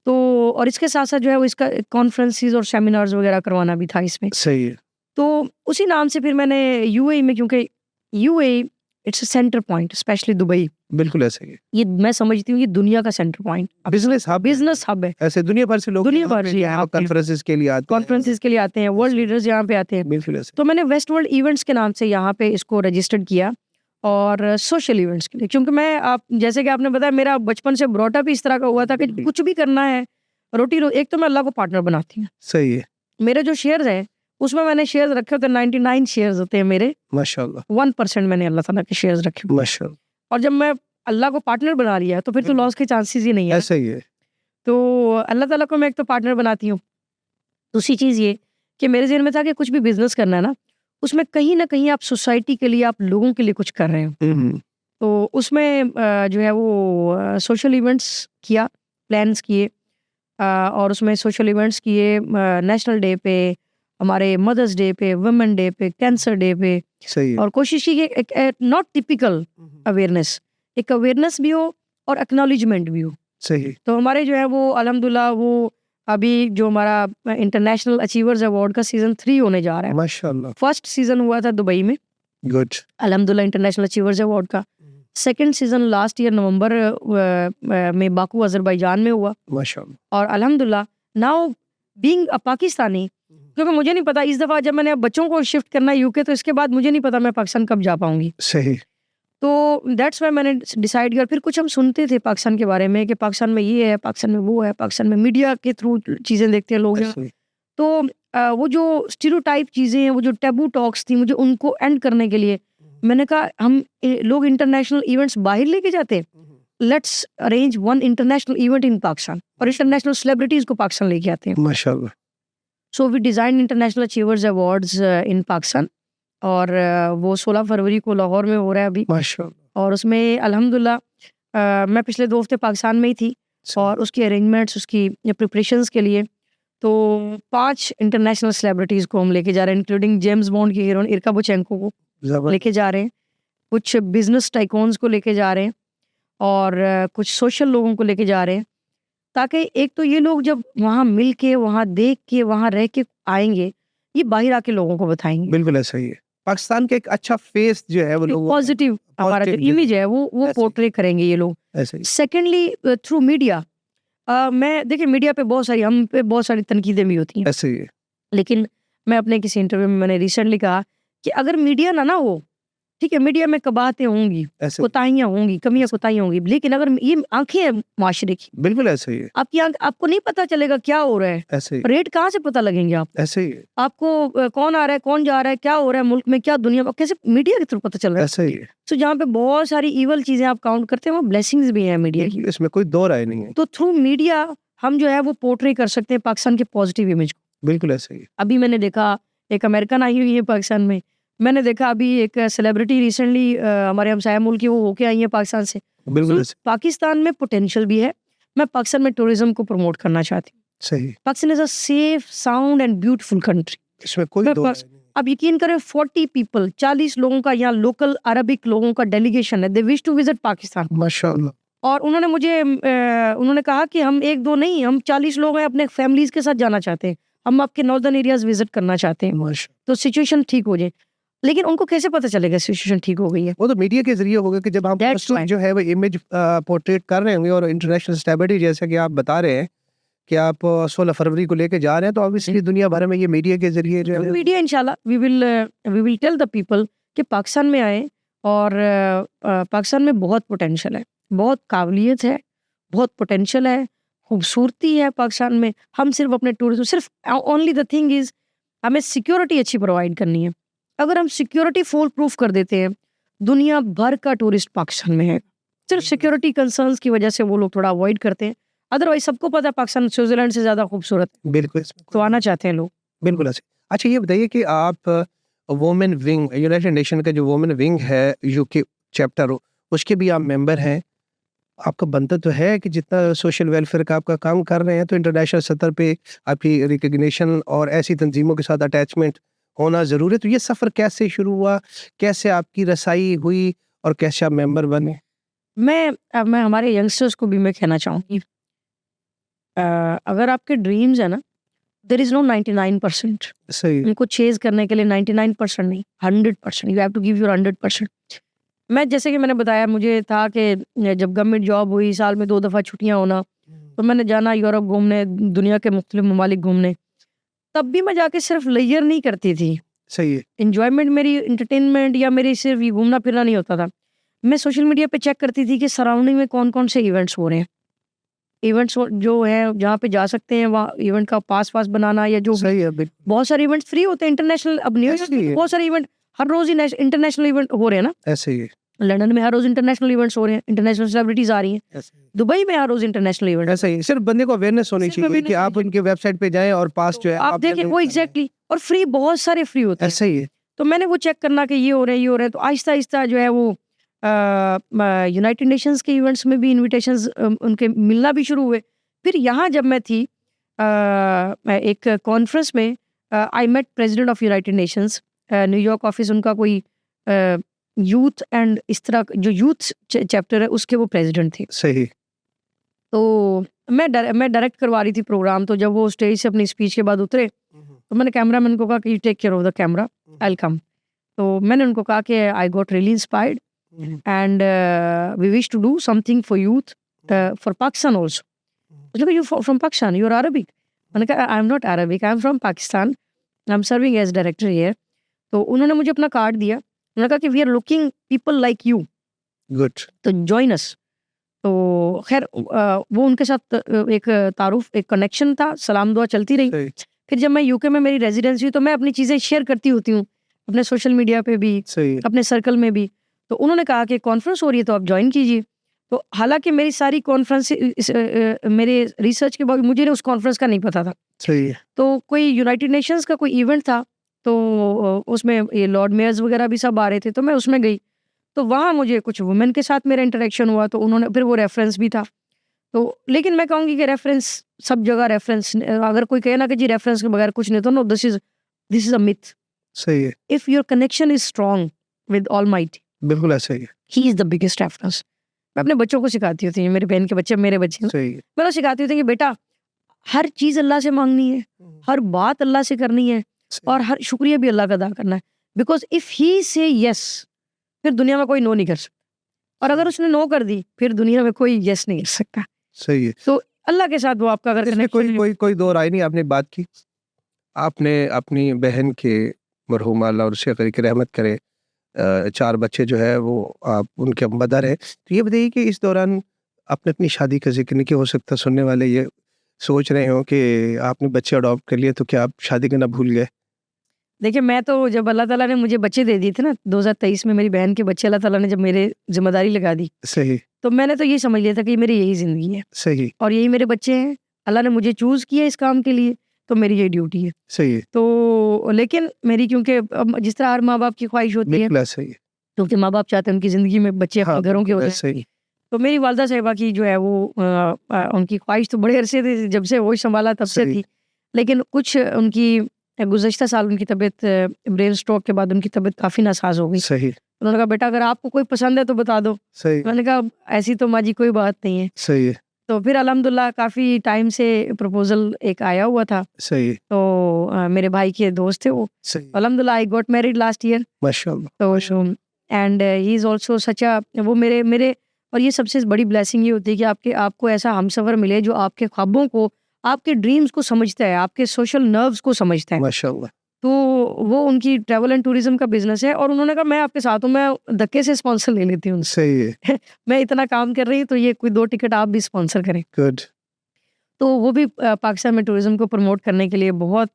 तो और इसके साथ-साथ जो है वो इसका कॉन्फ्रेंसेस और सेमिनार्स वगैरह करवाना भी था इसमें। सही है, तो उसी नाम से फिर मैंने यूएई में, क्योंकि UAE it's a centre point, specially Dubai, बिल्कुल ऐसे ही। ये मैं समझती हूँ ये दुनिया का centre point, business hub, business hub है। ऐसे दुनिया भर से लोग दुनिया यहाँ भर पे से यहाँ आते हैं, कॉन्फ्रेंसेस के लिए आते हैं। कॉन्फ्रेंसेस के लिए आते हैं, वर्ल्ड लीडर्स यहाँ पे आते हैं। बिल्कुल ऐसे, तो मैंने वेस्ट वर्ल्ड इवेंट्स के नाम से यहाँ पे इसको रजिस्टर्ड किया, और सोशल इवेंट्स के लिए, क्योंकि मैं, आप जैसे कि आपने बताया, मेरा बचपन से ब्रॉटअप इस तरह का हुआ था कि कुछ भी करना है, एक तो मैं अल्लाह को पार्टनर बनाती हूँ। सही है, मेरे जो शेयर्स हैं, उसमें मैंने शेयर्स रखे होते हैं, 99 शेयर्स होते हैं मेरे, माशाल्लाह, 1% मैंने अल्लाह ताला के शेयर्स रखे हुए हैं। माशाल्लाह, और जब मैं अल्लाह को पार्टनर बना लिया, तो फिर तो लॉस के चांसेस ही नहीं है। ऐसे ही है, तो अल्लाह ताला को मैं एक तो पार्टनर बनाती हूँ। दूसरी चीज़ ये कि मेरे ज़हन में था कि कुछ भी बिज़नेस करना है ना, उसमें कहीं न कहीं आप सोसाइटी के लिए, आप लोगों के लिए कुछ कर रहे हो। तो उसमें जो है वो सोशल इवेंट्स किया, प्लान्स किए, और उसमें सोशल इवेंट्स किए, नेशनल डे पे, हमारे मदर्स डे पे, वुमेन डे पे, कैंसर डे पे, सही है, और कोशिश की कि एक नॉट टिपिकल अवेयरनेस, एक अवेयरनेस भी हो और एक्नॉलेजमेंट भी हो। सही है, तो हमारे जो है वो अल्हम्दुलिल्लाह, वो अभी जो हमारा इंटरनेशनल अचीवर्स अवार्ड का सीज़न 3 होने जा रहा है। माशाल्लाह, फर्स्ट सीज़न हुआ था दुबई में, गुड, अल्हम्दुलिल्लाह इंटरनेशनल अचीवर्स अवार्ड का। सेकंड सीज़न लास्ट ईयर नवंबर में बाकू अज़रबैजान में हुआ, माशाल्लाह, और अल्हम्दुलिल्लाह नाउ बीइंग अ पाकिस्तानी, क्योंकि मुझे नहीं पता इस दफ़ा जब मैंने अब बच्चों को शिफ्ट करना है यूके, तो इसके बाद मुझे नहीं पता मैं पाकिस्तान कब जा पाऊँगी। सही, तो दैट्स व्हाई मैंने डिसाइड किया। फिर कुछ हम सुनते थे पाकिस्तान के बारे में कि पाकिस्तान में ये है, पाकिस्तान में वो है, पाकिस्तान में मीडिया के थ्रू चीज़ें देखते हैं लोग यहाँ। ऐसे ही, तो वो जो स्टीरियोटाइप चीज़ें हैं, वो जो टैबू टॉक्स थी, मुझे उनको एंड करने के लिए मैंने कहा हम लोग इंटरनेशनल इवेंट्स बाहर लेके जाते हैं, let's arrange one international event in Pakistan, और इंटरनेशनल सेलिब्रिटीज़ को पाकिस्तान लेके आते हैं। माशाल्लाह, so we design international achievers awards in Pakistan, और वो 16 फरवरी को लाहौर में हो रहा है अभी, माशाल्लाह, और उसमें अल्हम्दुलिल्लाह मैं पिछले 2 हफ्ते पाकिस्तान में ही थी, और उसकी अरेंजमेंट्स, उसकी प्रिपरेशंस के लिए तो 5 इंटरनेशनल सेलिब्रिटीज़ को हम लेके जा रहे हैं, इंक्लूडिंग जेम्स बॉन्ड की हीरोइन इरका बुचेंको को जबरदस्त, लेके जा रहे हैं, कुछ बिजनेस टाइकॉन्स को लेके जा रहे हैं, और कुछ सोशल लोगों को लेके जा रहे हैं, ताकि एक तो ये लोग जब वहाँ मिल के, वहाँ देख के, वहाँ रह के आएँगे, ये बाहर आके लोगों को बताएँगे। बिल्कुल ऐसा ही है। पाकिस्तान का एक अच्छा फेस जो है वो एक लोगों पॉज़िटिव हमारा जो पॉजिटिव इमेज है वो ऐसे ही। पोर्ट्रे करेंगे ये लोग। ऐसे ही। सेकंडली थ्रू मीडिया मैं देखिए मीडिया पे बहुत सारी हम पे बहुत सारी तनकीदें भी होती हैं। ऐसे ही है। लेकिन मैं अपने किसी इंटरव्यू में मैंने रिसेंटली कहा कि अगर मीडिया ना हो, ठीक है, मीडिया में कबाहतें होंगी, ऐसे ही। कोताहियाँ होंगी, कमियाँ कोताहियाँ होंगी, लेकिन अगर ये आँखें हैं माशरे की, बिल्कुल ऐसे ही है। आपकी आँख आपको नहीं पता चलेगा क्या हो रहा है, ऐसे ही। रेट कहाँ से पता लगेंगे आप? ऐसे ही है। आपको कौन आ रहा है, कौन जा रहा है, क्या हो रहा है मुल्क में, क्या दुनिया में, कैसे मीडिया के थ्रू पता चल रहा है? ऐसे ही है। तो जहाँ पे बहुत सारी इवल चीज़ें आप काउंट करते हैं, वो ब्लेसिंग्स भी हैं मीडिया की। इसमें कोई दो राय नहीं है। तो थ्रू मीडिया हम जो है वो पोर्ट्रे कर सकते हैं पाकिस्तान के पॉजिटिव इमेज को। बिल्कुल ऐसे ही है। अभी मैंने देखा एक अमेरिकन आई हुई है पाकिस्तान में। मैंने देखा अभी एक सेलिब्रिटी रिसेंटली हमारे हमसाया मुल्क की वो होके आई है पाकिस्तान से। बिल्कुल तो ऐसे पाकिस्तान में पोटेंशियल भी है। मैं पाकिस्तान में टूरिज्म को प्रमोट करना चाहती हूँ। सही। Pakistan is a safe, sound and beautiful country. इसमें कोई मैं दो पास राय नहीं है। आप यकीन करें 40 पीपल 40 लोगों का यहाँ लोकल अरबिक लोगों का डेलीगेशन है। They wish to visit Pakistan. माशाअल्लाह। और उन्होंने मुझे उन्होंने कहा कि हम 1-2 नहीं, हम 40 लोग हैं, अपने फैमिलीज़ के साथ जाना चाहते हैं। हम आपके नॉर्दर्न एरियाज़ विजिट करना चाहते हैं, माशा तो सिचुएशन ठीक हो जाए। लेकिन उनको कैसे पता चलेगा सिचुएशन ठीक हो गई है? वो तो मीडिया के ज़रिए होगा कि जब हम That's why. जो है वो इमेज पोर्ट्रेट कर रहे होंगे और इंटरनेशनल स्टेबिलिटी जैसा कि आप बता रहे हैं कि आप 16 फरवरी को लेके जा रहे हैं, तो ऑब्वियसली दुनिया भर में ये मीडिया के ज़रिए जो तो है मीडिया इंशाल्लाह we will tell the people कि पाकिस्तान में आएँ और पाकिस्तान में बहुत पोटेंशियल है, बहुत काबिलियत है, बहुत पोटेंशियल है, खूबसूरती है पाकिस्तान में। हम सिर्फ अपने टूरिज्म सिर्फ ओनली द थिंग इज़ हमें सिक्योरिटी अच्छी प्रोवाइड करनी है। अगर हम सिक्योरिटी फुल प्रूफ कर देते हैं, दुनिया भर का टूरिस्ट पाकिस्तान में है। सिर्फ सिक्योरिटी कंसर्न्स की वजह से वो लोग थोड़ा अवॉइड करते हैं। अदरवाइज़ सबको पता है पाकिस्तान स्विट्ज़रलैंड से ज़्यादा खूबसूरत है, बिल्कुल इसमें तो आना चाहते हैं लोग। बिल्कुल ऐसे। अच्छा ये बताइए कि आप वुमेन विंग यूनाइटेड नेशन का जो वुमेन विंग है यूके चैप्टर उसके भी आप मेंबर हैं। आपका बनता तो है कि जितना सोशल वेलफेयर का आपका काम कर रहे हैं तो इंटरनेशनल सतह पे आपकी रिकग्निशन और ऐसी तंजीमों के साथ अटैचमेंट होना ज़रूरी है। तो ये सफ़र कैसे शुरू हुआ, कैसे आपकी रसाई हुई और कैसे आप मेंबर बने? मैं हमारे यंगस्टर्स को भी मैं कहना चाहूँगी अगर आपके ड्रीम्स है ना, देयर इज़ नो 99%। सही है। उनको चेज़ करने के लिए 99% नहीं, 100% you have to give your 100%। मैं जैसे कि मैंने बताया मुझे था कि जब गवर्नमेंट जॉब हुई, साल में 2 दफ़ा छुट्टियाँ होना, तो मैंने जाना यूरोप घूमने, दुनिया के मुख्तलिफ ममालिक घूमने। तब भी मैं जाके सिर्फ लेज़र नहीं करती थी। सही है। एन्जॉयमेंट मेरी एंटरटेनमेंट या मेरी सिर्फ ये घूमना-फिरना नहीं होता था। मैं सोशल मीडिया पे चेक करती थी कि सराउंडिंग में कौन-कौन से इवेंट्स हो रहे हैं। इवेंट्स जो हैं जहाँ पे जा सकते हैं वहाँ इवेंट का पास-वास बनाना या जो भी सही है बिल्कुल। बहुत सारे इवेंट्स फ्री होते हैं इंटरनेशनल। अब न्यूयॉर्क ऐसे ही में है। बहुत सारे इवेंट हर रोज़ ही इंटरनेशनल इवेंट हो रहे हैं ना। ऐसे ही है। लंदन में हर रोज़ इंटरनेशनल इवेंट्स हो रहे हैं, इंटरनेशनल सेलिब्रिटीज़ आ रही हैं। ऐसे ही है। दुबई में हर रोज़ इंटरनेशनल इवेंट। ऐसा ही है। सिर्फ बंदे को अवेयरनेस होनी सिर्फ चाहिए कि awareness आप उनके वेबसाइट पे जाएं और पास जो है आप देखें जनरेट वो करें। एग्ज़ैक्टली और फ्री बहुत सारे फ्री होते हैं। ऐसा ही है। तो मैंने वो चेक करना कि ये हो रहा है, ये हो रहा है, तो आहिस्ता-आहिस्ता जो है वो यूनाइटेड नेशंस के इवेंट्स में भी इन्विटेशंस उनके मिलना भी शुरू हुए। फिर यहाँ जब मैं थी एक कॉन्फ्रेंस में I met president of United Nations New York office उनका कोई यूथ एंड इस तरह जो यूथ चैप्टर है उसके वो प्रेसिडेंट थे। सही। तो मैं डायरेक्ट करवा रही थी प्रोग्राम। तो जब वो स्टेज से अपनी स्पीच के बाद उतरे तो मैंने कैमरामैन को कहा कि you take care of the camera, I will come. तो मैंने उनको कहा कि I got really inspired and we wish to do something for youth for Pakistan also. उसने कहा you from Pakistan, you are Arabic. मैंने कहा I am not Arabic, I am from Pakistan, I am serving as director here. तो उन्होंने मुझे अपना card दिया। उन्होंने कहा कि we are looking people like you, good. तो जॉइन अस। तो खैर वो उनके साथ एक तारुफ एक कनेक्शन था, सलाम दुआ चलती रही। सही। फिर जब मैं यूके में मेरी रेजिडेंसी हुई तो मैं अपनी चीज़ें शेयर करती होती हूँ अपने सोशल मीडिया पे भी, सही है। अपने सर्कल में भी। तो उन्होंने कहा कि कॉन्फ्रेंस हो रही है तो आप ज्वाइन कीजिए। तो हालांकि मेरी सारी कॉन्फ्रेंस मेरे रिसर्च के बाद मुझे उस कॉन्फ्रेंस का नहीं पता था। सही है। तो कोई यूनाइटेड नेशंस का कोई इवेंट था, तो उसमें ये लॉर्ड मेयर्स वगैरह भी सब आ रहे थे, तो मैं उसमें गई। तो वहाँ मुझे कुछ वुमेन के साथ मेरा इंटरेक्शन हुआ, तो उन्होंने फिर वो रेफरेंस भी था। तो लेकिन मैं कहूँगी कि रेफरेंस सब जगह रेफरेंस, अगर कोई कहे ना कि जी रेफरेंस के बगैर कुछ नहीं, तो no, this is a myth. सही है। If your connection is strong with almighty, बिल्कुल ऐसा ही है। He is the biggest reference. मैं अपने बच्चों को सिखाती होती हूँ, मेरी बहन के बच्चे मेरे बच्चे हैं, सही है। मैं तो सिखाती होती हूँ कि बेटा हर चीज़ अल्लाह से मांगनी है, हर बात अल्लाह से करनी है सही और हर शुक्रिया भी अल्लाह का अदा करना है। बिकॉज़ इफ़ ही से येस, फिर दुनिया में कोई नो नहीं कर सकता, और अगर उसने नो कर दी फिर दुनिया में कोई येस नहीं कर सकता। सही है। तो अल्लाह के साथ वो आपका अगर इसमें कोई कनेक्शन कोई कोई दो राय नहीं, आपने बात की। आपने अपनी बहन के, मरहूमा अल्लाह उसे ग़रीक़ रहमत करे, 4 बच्चे जो है वो आप उनके मदर हैं। तो ये बताइए कि इस दौरान आपने अपनी शादी का ज़िक्र नहीं किया, हो सकता सुनने वाले ये सोच रहे हों कि आपने बच्चे अडॉप्ट कर लिए तो क्या आप शादी करना भूल गए? देखिए, मैं तो जब अल्लाह ताला ने मुझे बच्चे दे दिए थे ना 2023 में, मेरी बहन के बच्चे अल्लाह ताला ने जब मेरे ज़िम्मेदारी लगा दी, सही, तो मैंने तो ये समझ लिया था कि मेरी यही ज़िंदगी है सही, और यही मेरे बच्चे हैं। अल्लाह ने मुझे चूज़ किया इस काम के लिए, तो मेरी यही ड्यूटी है। सही है। तो लेकिन मेरी, क्योंकि अब जिस तरह हर माँ-बाप की ख्वाहिश होती है, बिल्कुल सही है। क्योंकि माँ-बाप चाहते हैं उनकी ज़िंदगी में बच्चे हाँ, अपने घरों के हो बिल्कुल जाएँ। सही। तो मेरी वालिदा साहिबा की जो है वो उनकी ख्वाहिश तो बड़े अरसे से, जब से होश संभाला तब से सही, थी। लेकिन कुछ उनकी गुज़श्ता साल उनकी तबीयत, ब्रेन स्ट्रोक के बाद उनकी तबीयत काफ़ी नासाज़ हो गई। सही, उन्होंने कहा बेटा अगर आपको कोई पसंद है तो बता दो। सही, मैंने कहा ऐसी तो माँ जी कोई बात नहीं है। सही है, तो फिर अल्हम्दुलिल्लाह काफ़ी टाइम से प्रपोज़ल एक आया हुआ था। सही है, तो मेरे भाई के दोस्त थे वो। सही। अल्हम्दुलिल्लाह I got married last year. माशाअल्लाह, तो and he is also such a, वो मेरे मेरे और ये सबसे बड़ी ब्लेसिंग ये होती है कि आपको ऐसा हमसफ़र मिले जो आपके ख्वाबों को, आपके ड्रीम्स को समझता है, आपके सोशल नर्व्स को समझता है। माशाअल्लाह, तो वो उनकी ट्रैवल एंड टूरिज़्म का बिज़नेस है और उन्होंने कहा मैं आपके साथ हूँ, मैं धक्के से स्पॉन्सर ले लेती हूँ उनसे। सही है, मैं इतना काम कर रही हूँ तो ये कोई 2 टिकट आप भी स्पॉन्सर करें। गुड, तो वो भी पाकिस्तान में टूरिज़्म को प्रमोट करने के लिए बहुत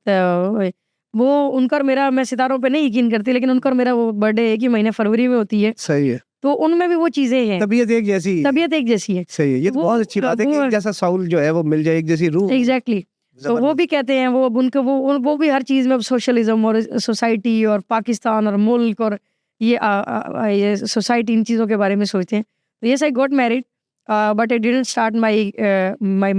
वो उनका और मेरा, मैं सितारों पे नहीं यकीन करती, लेकिन उनका और मेरा वो बर्थडे एक ही महीने फरवरी में होती है। सही है। तो उनमें भी वो चीज़ें हैं, तबीयत एक जैसी है। तबीयत एक जैसी है। सही है, ये तो वो बहुत अच्छी बात है कि वो एक जैसा साउल जो है वो मिल जाए, एक जैसी रूह। एग्ज़ैक्टली। तो वो ज़बरदस्त, भी कहते हैं, वो अब उनको वो भी हर चीज़ में अब सोशलिज़्म और सोसाइटी और पाकिस्तान और मुल्क और ये सोसाइटी, इन चीज़ों के बारे में सोचते हैं। तो yes I got married but I didn't start my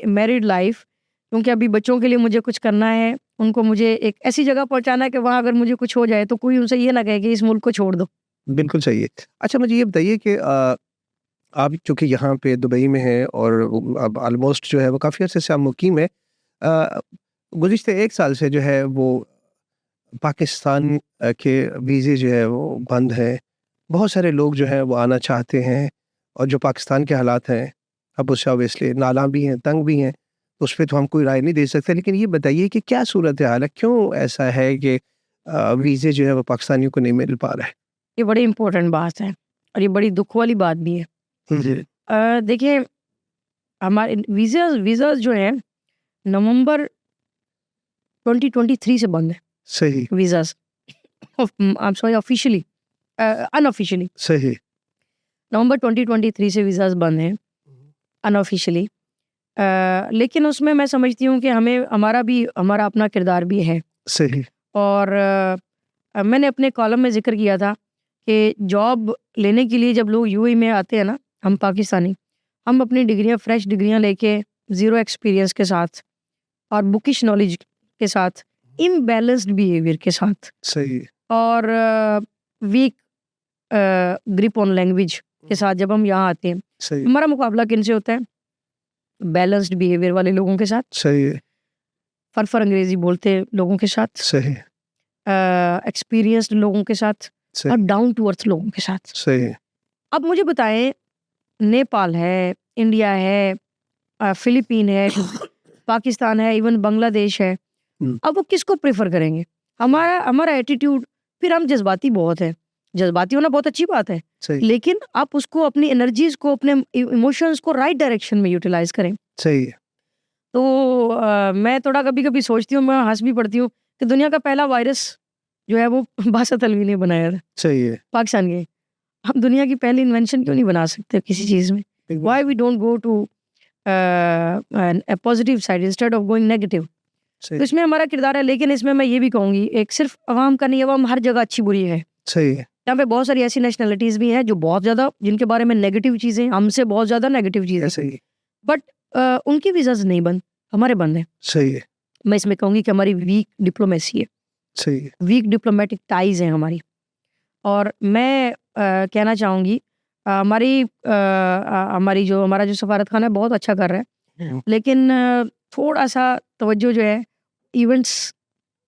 married life, क्योंकि अभी बच्चों के लिए मुझे कुछ करना है। उनको मुझे एक ऐसी जगह पहुँचाना है कि वहाँ अगर मुझे कुछ हो जाए तो कोई उनसे ये ना कहे कि इस मुल्क को छोड़ दो। बिल्कुल सही है। अच्छा मुझे ये बताइए कि आप चूँकि यहाँ पे दुबई में हैं और अब ऑलमोस्ट जो है वो काफ़ी अरसे से आप मुकीम हैं। गुज़िश्ते 1 साल से जो है वो पाकिस्तान के वीज़े जो है वो बंद हैं। बहुत सारे लोग जो हैं वो आना चाहते हैं और जो पाकिस्तान के हालात हैं, अब उससे ऑब्वियसली नाला भी हैं, तंग भी हैं, उस पे तो हम कोई राय नहीं दे सकते। लेकिन ये बताइए कि क्या सूरत-ए-हाल है? क्यों ऐसा है कि वीज़े जो है वो पाकिस्तानियों को नहीं मिल पा रहा है? ये बड़ी इम्पोर्टेंट बात है और ये बड़ी दुःख वाली बात भी है। जी, देखिए, हमारे वीज़ाज़ जो हैं नवंबर 2023 से बंद है, सही, visas. I am sorry, officially unofficially सही। नवंबर 2023 से वीज़ाज़ बंद हैं अनऑफ़िशियली। लेकिन उसमें मैं समझती हूँ कि हमारा अपना किरदार भी है। सही, और मैंने अपने कॉलम में ज़िक्र किया था कि जॉब लेने के लिए जब लोग यूएई में आते हैं ना, हम पाकिस्तानी, हम अपनी डिग्रियाँ, फ्रेश डिग्रियाँ लेके, ज़ीरो एक्सपीरियंस के साथ और बुकिश नॉलेज के साथ, इम्बैलेंस्ड बिहेवियर के साथ सही, और वीक ग्रिप ऑन लैंग्वेज के साथ जब हम यहाँ आते हैं, सही, हमारा मुकाबला किनसे होता है? बैलेंस्ड बिहेवियर वाले लोगों के साथ, सही है, फर अंग्रेज़ी बोलते लोगों के साथ, सही, एक्सपीरियंस्ड लोगों के साथ और सही, डाउन टू अर्थ लोगों के साथ। सही है, अब मुझे बताएं, नेपाल है, इंडिया है, फिलीपीन है, पाकिस्तान है, इवन बांग्लादेश है। हुँ, अब वो किसको प्रेफर करेंगे? हमारा हमारा एटीट्यूड, फिर हम जज्बाती बहुत है। जज्बाती होना बहुत अच्छी बात है, सही, लेकिन आप उसको, अपनी एनर्जीज को, अपने इमोशंस को राइट डायरेक्शन में यूटिलाइज करें। सही है, तो मैं थोड़ा कभी-कभी सोचती हूँ, मैं हँस भी पड़ती हूँ कि दुनिया का पहला वायरस जो है वो बासत अलवी ने बनाया था, सही है, पाकिस्तान के। हम दुनिया की पहली इन्वेंशन क्यों नहीं बना सकते किसी चीज़ में? एकदम why we don't go to a positive side instead of going negative? सही, तो इसमें हमारा किरदार है, लेकिन इसमें मैं ये भी कहूँगी, एक सिर्फ अवाम का नहीं, अवाम हर जगह अच्छी-बुरी है। सही है, यहाँ पे बहुत सारी ऐसी नेशनैलिटीज़ भी हैं जो बहुत ज़्यादा, जिनके बारे में नेगेटिव चीज़ें, हमसे बहुत ज़्यादा नेगेटिव चीज़ें, ऐसे ही, बट उनकी वीज़ाज़ नहीं बंद, हमारे बंद हैं। सही है, मैं इसमें कहूँगी कि हमारी वीक डिप्लोमेसी है, सही है, वीक डिप्लोमेटिक टाइज़ हैं हमारी। और मैं कहना चाहूँगी हमारी जो हमारा जो सफारत खाना है बहुत अच्छा कर रहा है, लेकिन थोड़ा सा तवज्जो जो है इवेंट्स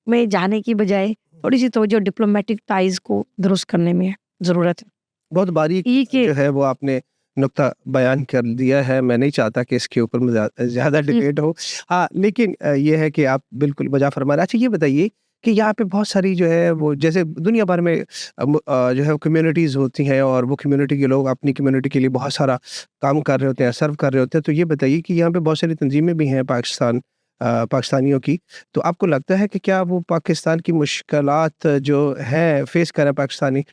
में जाने की बजाय थोड़ी सी तवज्जो डिप्लोमेटिक टाइज को दुरुस्त करने में ज़रूरत है। बहुत बारीक ई के जो है वो आपने नुक्ता बयान कर दिया है। मैं नहीं चाहता कि इसके ऊपर में ज़्यादा डिबेट हो। हाँ, लेकिन ये है कि आप बिल्कुल वज़ा फरमा रहे हैं। अच्छा, ये बताइए कि यहाँ पे बहुत सारी जो है वो जैसे दुनिया भर में जो है कम्युनिटीज़ होती हैं और वो कम्युनिटी के लोग अपनी कम्युनिटी के लिए बहुत सारा काम कर रहे होते हैं, सर्व कर रहे होते हैं। तो ये बताइए कि यहाँ पे बहुत सारी तंज़ीमें भी हैं पाकिस्तानियों की। तो आपको लगता है कि क्या वो पाकिस्तान की मुश्किलात जो है फ़ेस कर रहे हैं पाकिस्तानी,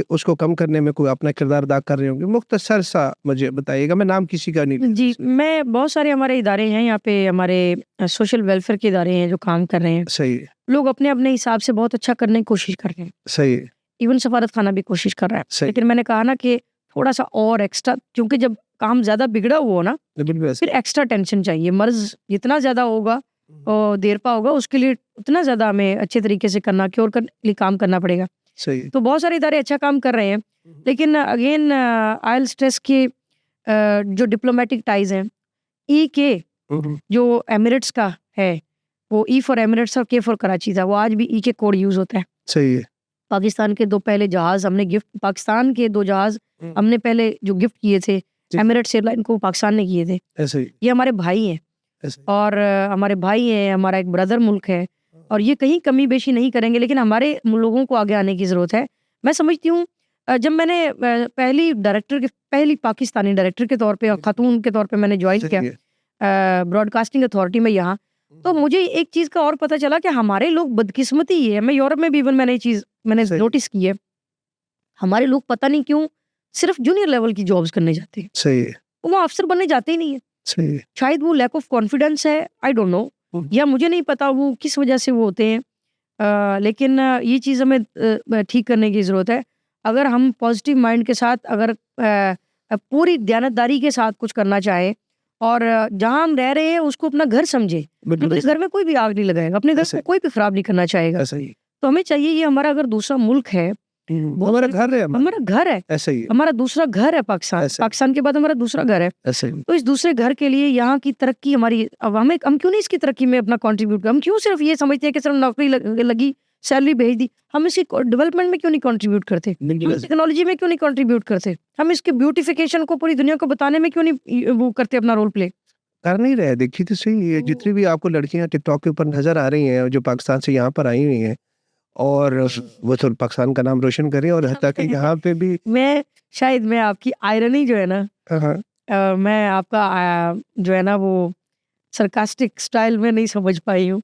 उसको कम करने में कोई अपना किरदार अदा कर रहे होंगे? मुख्तसर सा मुझे बताइएगा, मैं नाम किसी का नहीं जी, मैं बहुत सारे हमारे इदारे हैं यहाँ पे, हमारे सोशल वेलफेयर के इदारे हैं जो काम कर रहे हैं। सही है, लोग अपने-अपने हिसाब से बहुत अच्छा करने की कोशिश कर रहे हैं। सही है, इवन सफारत खाना भी कोशिश कर रहा है। सही। लेकिन मैंने कहा ना कि थोड़ा-सा और एक्स्ट्रा, क्योंकि जब काम ज़्यादा बिगड़ा हुआ हो ना, बिल्कुल वैसे। फिर एक्स्ट्रा टेंशन चाहिए। मर्ज़ जितना ज़्यादा होगा और देरपा होगा, उसके लिए उतना ज़्यादा हमें अच्छे तरीके से करना, क्योर के लिए काम करना पड़ेगा। सही है। तो बहुत सारे इदारे अच्छा काम कर रहे हैं। लेकिन अगेन आई विल स्ट्रेस कि जो डिप्लोमेटिक टाइज़ हैं, ई के हुँ, हुँ। जो एमिरेट्स का है, वो ई फॉर एमिरेट्स और के फॉर कराची था, वो आज भी ई के कोड यूज़ होता है। सही है। पाकिस्तान के 2 पहले जहाज़ हमने गिफ्ट पाकिस्तान के 2 जहाज़ हमने पहले जो गिफ्ट किए थे, जी। एमिरेट्स एयरलाइन को पाकिस्तान ने किए थे। ऐसे ही, ये हमारे भाई हैं ऐसे ही। और हमारे भाई हैं, हमारा एक ब्रदर मुल्क है और ये कहीं कमी-बेशी नहीं करेंगे, लेकिन हमारे लोगों को आगे आने की ज़रूरत है। मैं समझती हूँ जब मैंने पहली पाकिस्तानी डायरेक्टर के तौर पे और खातून के तौर पे मैंने जॉइन सही किया है। ब्रॉडकास्टिंग अथॉरिटी में यहाँ, तो मुझे एक चीज़ का और पता चला कि हमारे लोग बदकिस्मती ये है, मैं यूरोप में भी इवन मैंने ये चीज़ मैंने सही। नोटिस की है। हमारे लोग पता नहीं क्यों सिर्फ़ जूनियर लेवल की जॉब्स करने जाते हैं। सही है, वो अफ़सर बनने जाते ही नहीं है। सही है। शायद वो लैक ऑफ कॉन्फिडेंस है, आई डोंट नो, या मुझे नहीं पता वो किस वजह से वो होते हैं। लेकिन ये चीज़ हमें ठीक करने की ज़रूरत है। अगर हम पॉज़िटिव माइंड के साथ अगर पूरी दयानतदारी के साथ कुछ करना चाहें और जहाँ हम रह रहे हैं उसको अपना घर समझें। बिल्कुल अपने घर में कोई भी आग नहीं लगाएगा, अपने घर ऐसे को ही, कोई भी खराब नहीं करना चाहेगा। ऐसे ही। तो हमें चाहिए ये हमारा अगर दूसरा मुल्क है, बहुत हमारा सारे घर है हमारा घर है, ऐसे ही है, हमारा दूसरा घर है पाकिस्तान। ऐसे ही, पाकिस्तान के बाद हमारा दूसरा घर है। ऐसे ही। तो इस दूसरे घर के लिए यहाँ की तरक्की हमारी, अब हम क्यों नहीं इसकी तरक्की में अपना कंट्रीब्यूट करें? हम क्यों सिर्फ ये समझते हैं कि सिर्फ नौकरी लगी, सैलरी भेज दी, हम इसकी डेवलपमेंट में क्यों नहीं कंट्रीब्यूट करते? बिल्कुल हम ऐसे। टेक्नोलॉजी में क्यों नहीं कंट्रीब्यूट करते? हम इसके ब्यूटिफिकेशन को पूरी दुनिया को बताने में क्यों नहीं वो करते अपना रोल प्ले? कर नहीं रहे, देखिए तो सही, ये जितनी भी आपको लड़कियाँ टिकटॉक के ऊपर नज़र आ रही हैं, जो पाकिस्तान से यहाँ पर आई हुई हैं और वो तो पाकिस्तान का नाम रोशन करें और हत्ता कि यहाँ पे भी मैं आपकी आयरनी जो है ना, हाँ, हाँ। मैं आपका जो है ना वो सरकास्टिक स्टाइल में नहीं समझ पाई हूँ।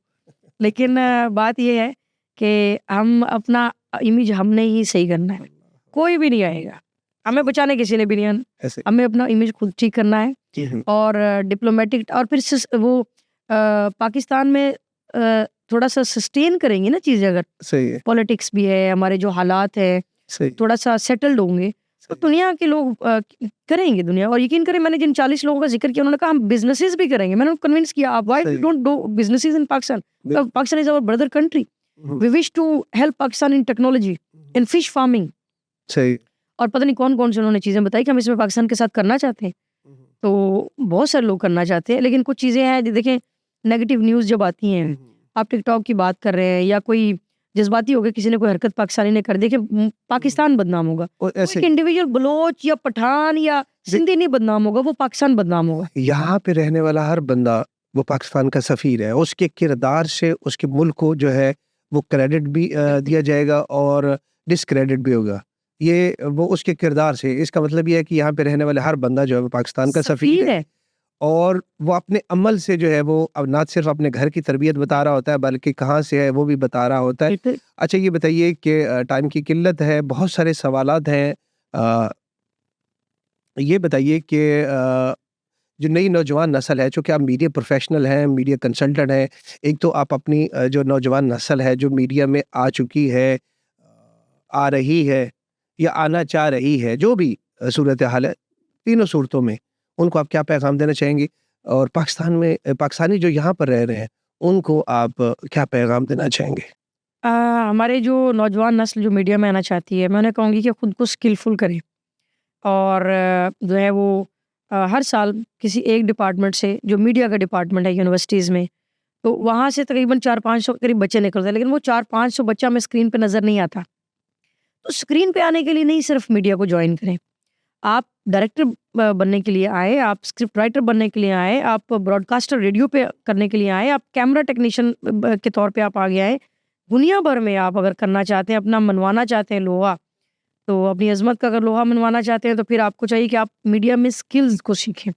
लेकिन बात ये है कि हम अपना इमेज हमने ही सही करना है। कोई भी नहीं आएगा। हमें बचाने किसी ने भी नहीं आना। ऐसे। हमें अपना इमेज खुद ठीक करना है जी, हुँ। और डिप्लोमेटिक और फिर पाकिस्तान में थोड़ा-सा सस्टेन करेंगे ना चीज़ें अगर, सही है, पॉलिटिक्स भी है, हमारे जो हालात हैं, सही। थोड़ा-सा सेटल्ड होंगे, तो सही। दुनिया के लोग करेंगे दुनिया। और यकीन करें मैंने जिन 40 लोगों का ज़िक्र किया उन्होंने कहा हम बिज़नेसेस भी करेंगे। मैंने उनको कन्विंस किया, आप व्हाई सही। You don't do businesses in Pakistan? बिल्कुल। Pakistan is our brother country. Hmm, we wish to help Pakistan in technology, in fish farming, सही। और पता नहीं कौन-कौन से उन्होंने चीज़ें बताई कि हम इसमें पाकिस्तान के साथ करना चाहते हैं। तो बहुत सारे लोग करना चाहते हैं, लेकिन कुछ चीज़ें हैं देखें, नेगेटिव न्यूज़ जब आती हैं, आप टिकटॉक की बात कर रहे हैं या कोई जज्बाती हो गए, किसी ने कोई हरकत पाकिस्तानी ने कर दी कि पाकिस्तान बदनाम होगा। और वो ऐसे एक इंडिविजुअल बलोच या पठान या सिंधी नहीं बदनाम होगा, वो पाकिस्तान बदनाम होगा। यहाँ पे रहने वाला हर बंदा वो पाकिस्तान का सफ़ीर है। उसके किरदार से उसके मुल्क को जो है वो क्रेडिट भी दिया जाएगा और डिस्क्रेडिट भी होगा। ये वो उसके किरदार से, इसका मतलब ये है कि यहाँ पे रहने वाले हर बंदा जो है वो पाकिस्तान का सफ़ीर सफ़ीर है है। और वो अपने अमल से जो है वो अब ना सिर्फ़ अपने घर की तरबियत बता रहा होता है बल्कि कहाँ से है वो भी बता रहा होता है। बिल्कुल। अच्छा, ये बताइए कि टाइम की किल्लत है, बहुत सारे सवालात हैं। अ, ये बताइए कि जो नई नौजवान नस्ल है, चूँकि आप मीडिया प्रोफ़ेशनल हैं, मीडिया कंसल्टेंट हैं, एक तो आप अपनी जो नौजवान नस्ल है, जो मीडिया में आ चुकी है, आ रही है या आना चाह रही है, जो भी सूरत-ए-हाल है, तीनों सूरतों में, उनको आप क्या पैगाम देना चाहेंगी? और पाकिस्तान में पाकिस्तानी जो यहाँ पर रह रहे हैं, उनको आप क्या पैगाम देना चाहेंगे? हमारे जो नौजवान नस्ल जो मीडिया में आना चाहती है, मैं उन्हें कहूँगी कि खुद को स्किलफुल करें। और जो है वो हर साल किसी एक डिपार्टमेंट से, जो मीडिया का डिपार्टमेंट है यूनिवर्सिटीज़ में, तो वहाँ से तकरीबन 4-500 करीब बच्चे निकलते हैं, लेकिन वो 4-500 बच्चा हमें स्क्रीन पे नज़र नहीं आता। तो स्क्रीन पे आने के लिए नहीं सिर्फ मीडिया को जॉइन करें। आप डायरेक्टर बनने के लिए आए, आप स्क्रिप्ट राइटर बनने के लिए आए, आप ब्रॉडकास्टर रेडियो पे करने के लिए आए, आप कैमरा टेक्नीशियन के तौर पे आप आगे आए। दुनिया भर में आप अगर करना चाहते हैं, अपना मनवाना चाहते हैं लोहा, तो अपनी अज़मत का अगर लोहा मनवाना चाहते हैं, तो फिर आपको चाहिए कि आप मीडिया में स्किल्स को सीखें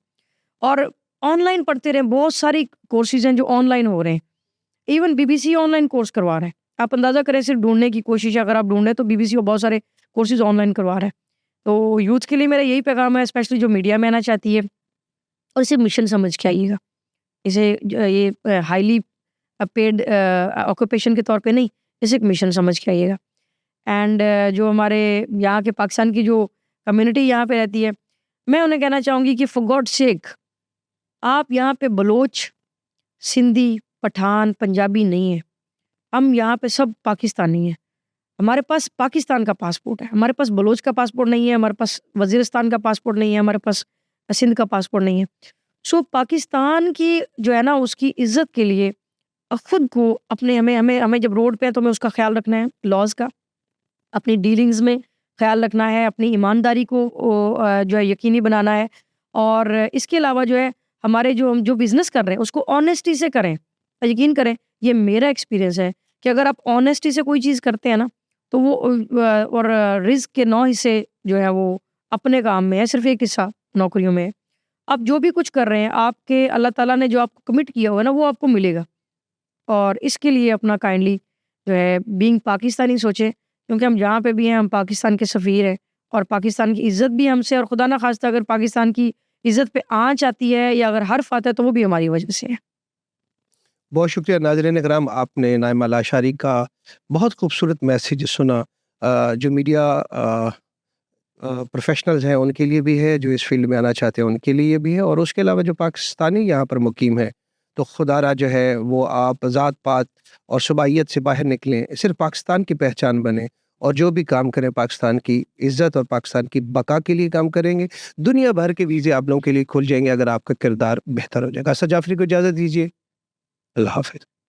और ऑनलाइन पढ़ते रहें। बहुत सारी कोर्सेज़ हैं जो ऑनलाइन हो रहे हैं। इवन बीबीसी ऑनलाइन कोर्स करवा रहा है। आप अंदाज़ा करें, सिर्फ ढूँढने की कोशिश अगर आप ढूँढें तो बीबीसी और बहुत सारे कोर्सेज़ ऑनलाइन करवा रहा है। तो यूथ के लिए मेरा यही पैगाम है, स्पेशली जो मीडिया में आना चाहती है, और इसे मिशन समझ के आइएगा। इसे ये हाईली पेड ऑक्यूपेशन के तौर पे नहीं, इसे एक मिशन समझ के आइएगा। एंड जो हमारे यहाँ के पाकिस्तान की जो कम्युनिटी यहाँ पे रहती है, मैं उन्हें कहना चाहूँगी कि फॉर गॉड सेक, आप यहाँ पे बलोच, सिंधी, पठान, पंजाबी नहीं है। हम यहाँ पे सब पाकिस्तानी हैं। हमारे पास पाकिस्तान का पासपोर्ट है, हमारे पास बलोच का पासपोर्ट नहीं है, हमारे पास वज़ीरिस्तान का पासपोर्ट नहीं है, हमारे पास सिंध का पासपोर्ट नहीं है। सो पाकिस्तान की जो है ना, उसकी इज़्ज़त के लिए खुद को अपने हमें हमें हमें जब रोड पे हैं तो हमें उसका ख़्याल रखना है, लॉज़ का। अपनी डीलिंग्स में ख़्याल रखना है, अपनी ईमानदारी को जो है यकीनी बनाना है, और इसके अलावा जो है हमारे जो हम जो बिज़नेस कर रहे हैं उसको ऑनेस्टी से करें। यकीन करें, ये मेरा एक्सपीरियंस है कि अगर आप ऑनेस्टी से कोई चीज़ करते हैं ना, तो वो और रिज़्क के 9 हिस्से जो है वो अपने काम में है, सिर्फ़ 1 हिस्सा नौकरियों में है। आप जो भी कुछ कर रहे हैं, आपके अल्लाह ताला ने जो आपको कमिट किया हुआ है ना, वो आपको मिलेगा। और इसके लिए अपना काइंडली जो है बीइंग पाकिस्तानी सोचें, क्योंकि हम जहाँ पे भी हैं हम पाकिस्तान के सफ़ीर हैं, और पाकिस्तान की इज़्ज़त भी हमसे, और खुदा ना ख़ास्ता अगर पाकिस्तान की इज़्ज़त पे आँच आती है या अगर हर्फ़ आता है तो वो भी हमारी वजह से है। बहुत शुक्रिया नाज़रीन इकराम, आपने नाइमा लाशारी का बहुत खूबसूरत मैसेज सुना। जो मीडिया प्रोफेशनल्स हैं उनके लिए भी है, जो इस फील्ड में आना चाहते हैं उनके लिए भी है, और उसके अलावा जो पाकिस्तानी यहाँ पर मुकीम है, तो खुदारा जो है वो आप ज़ात पात और सुबाइयत से बाहर निकलें, सिर्फ पाकिस्तान की पहचान बने, और जो भी काम करें पाकिस्तान की इज़्ज़त और पाकिस्तान की बका के लिए काम करेंगे। दुनिया भर के वीज़े आप लोगों के लिए खुल जाएंगे अगर आपका किरदार बेहतर हो जाएगा। असद जाफरी को इजाज़त दीजिए। अल्लाह हाफ़िज़।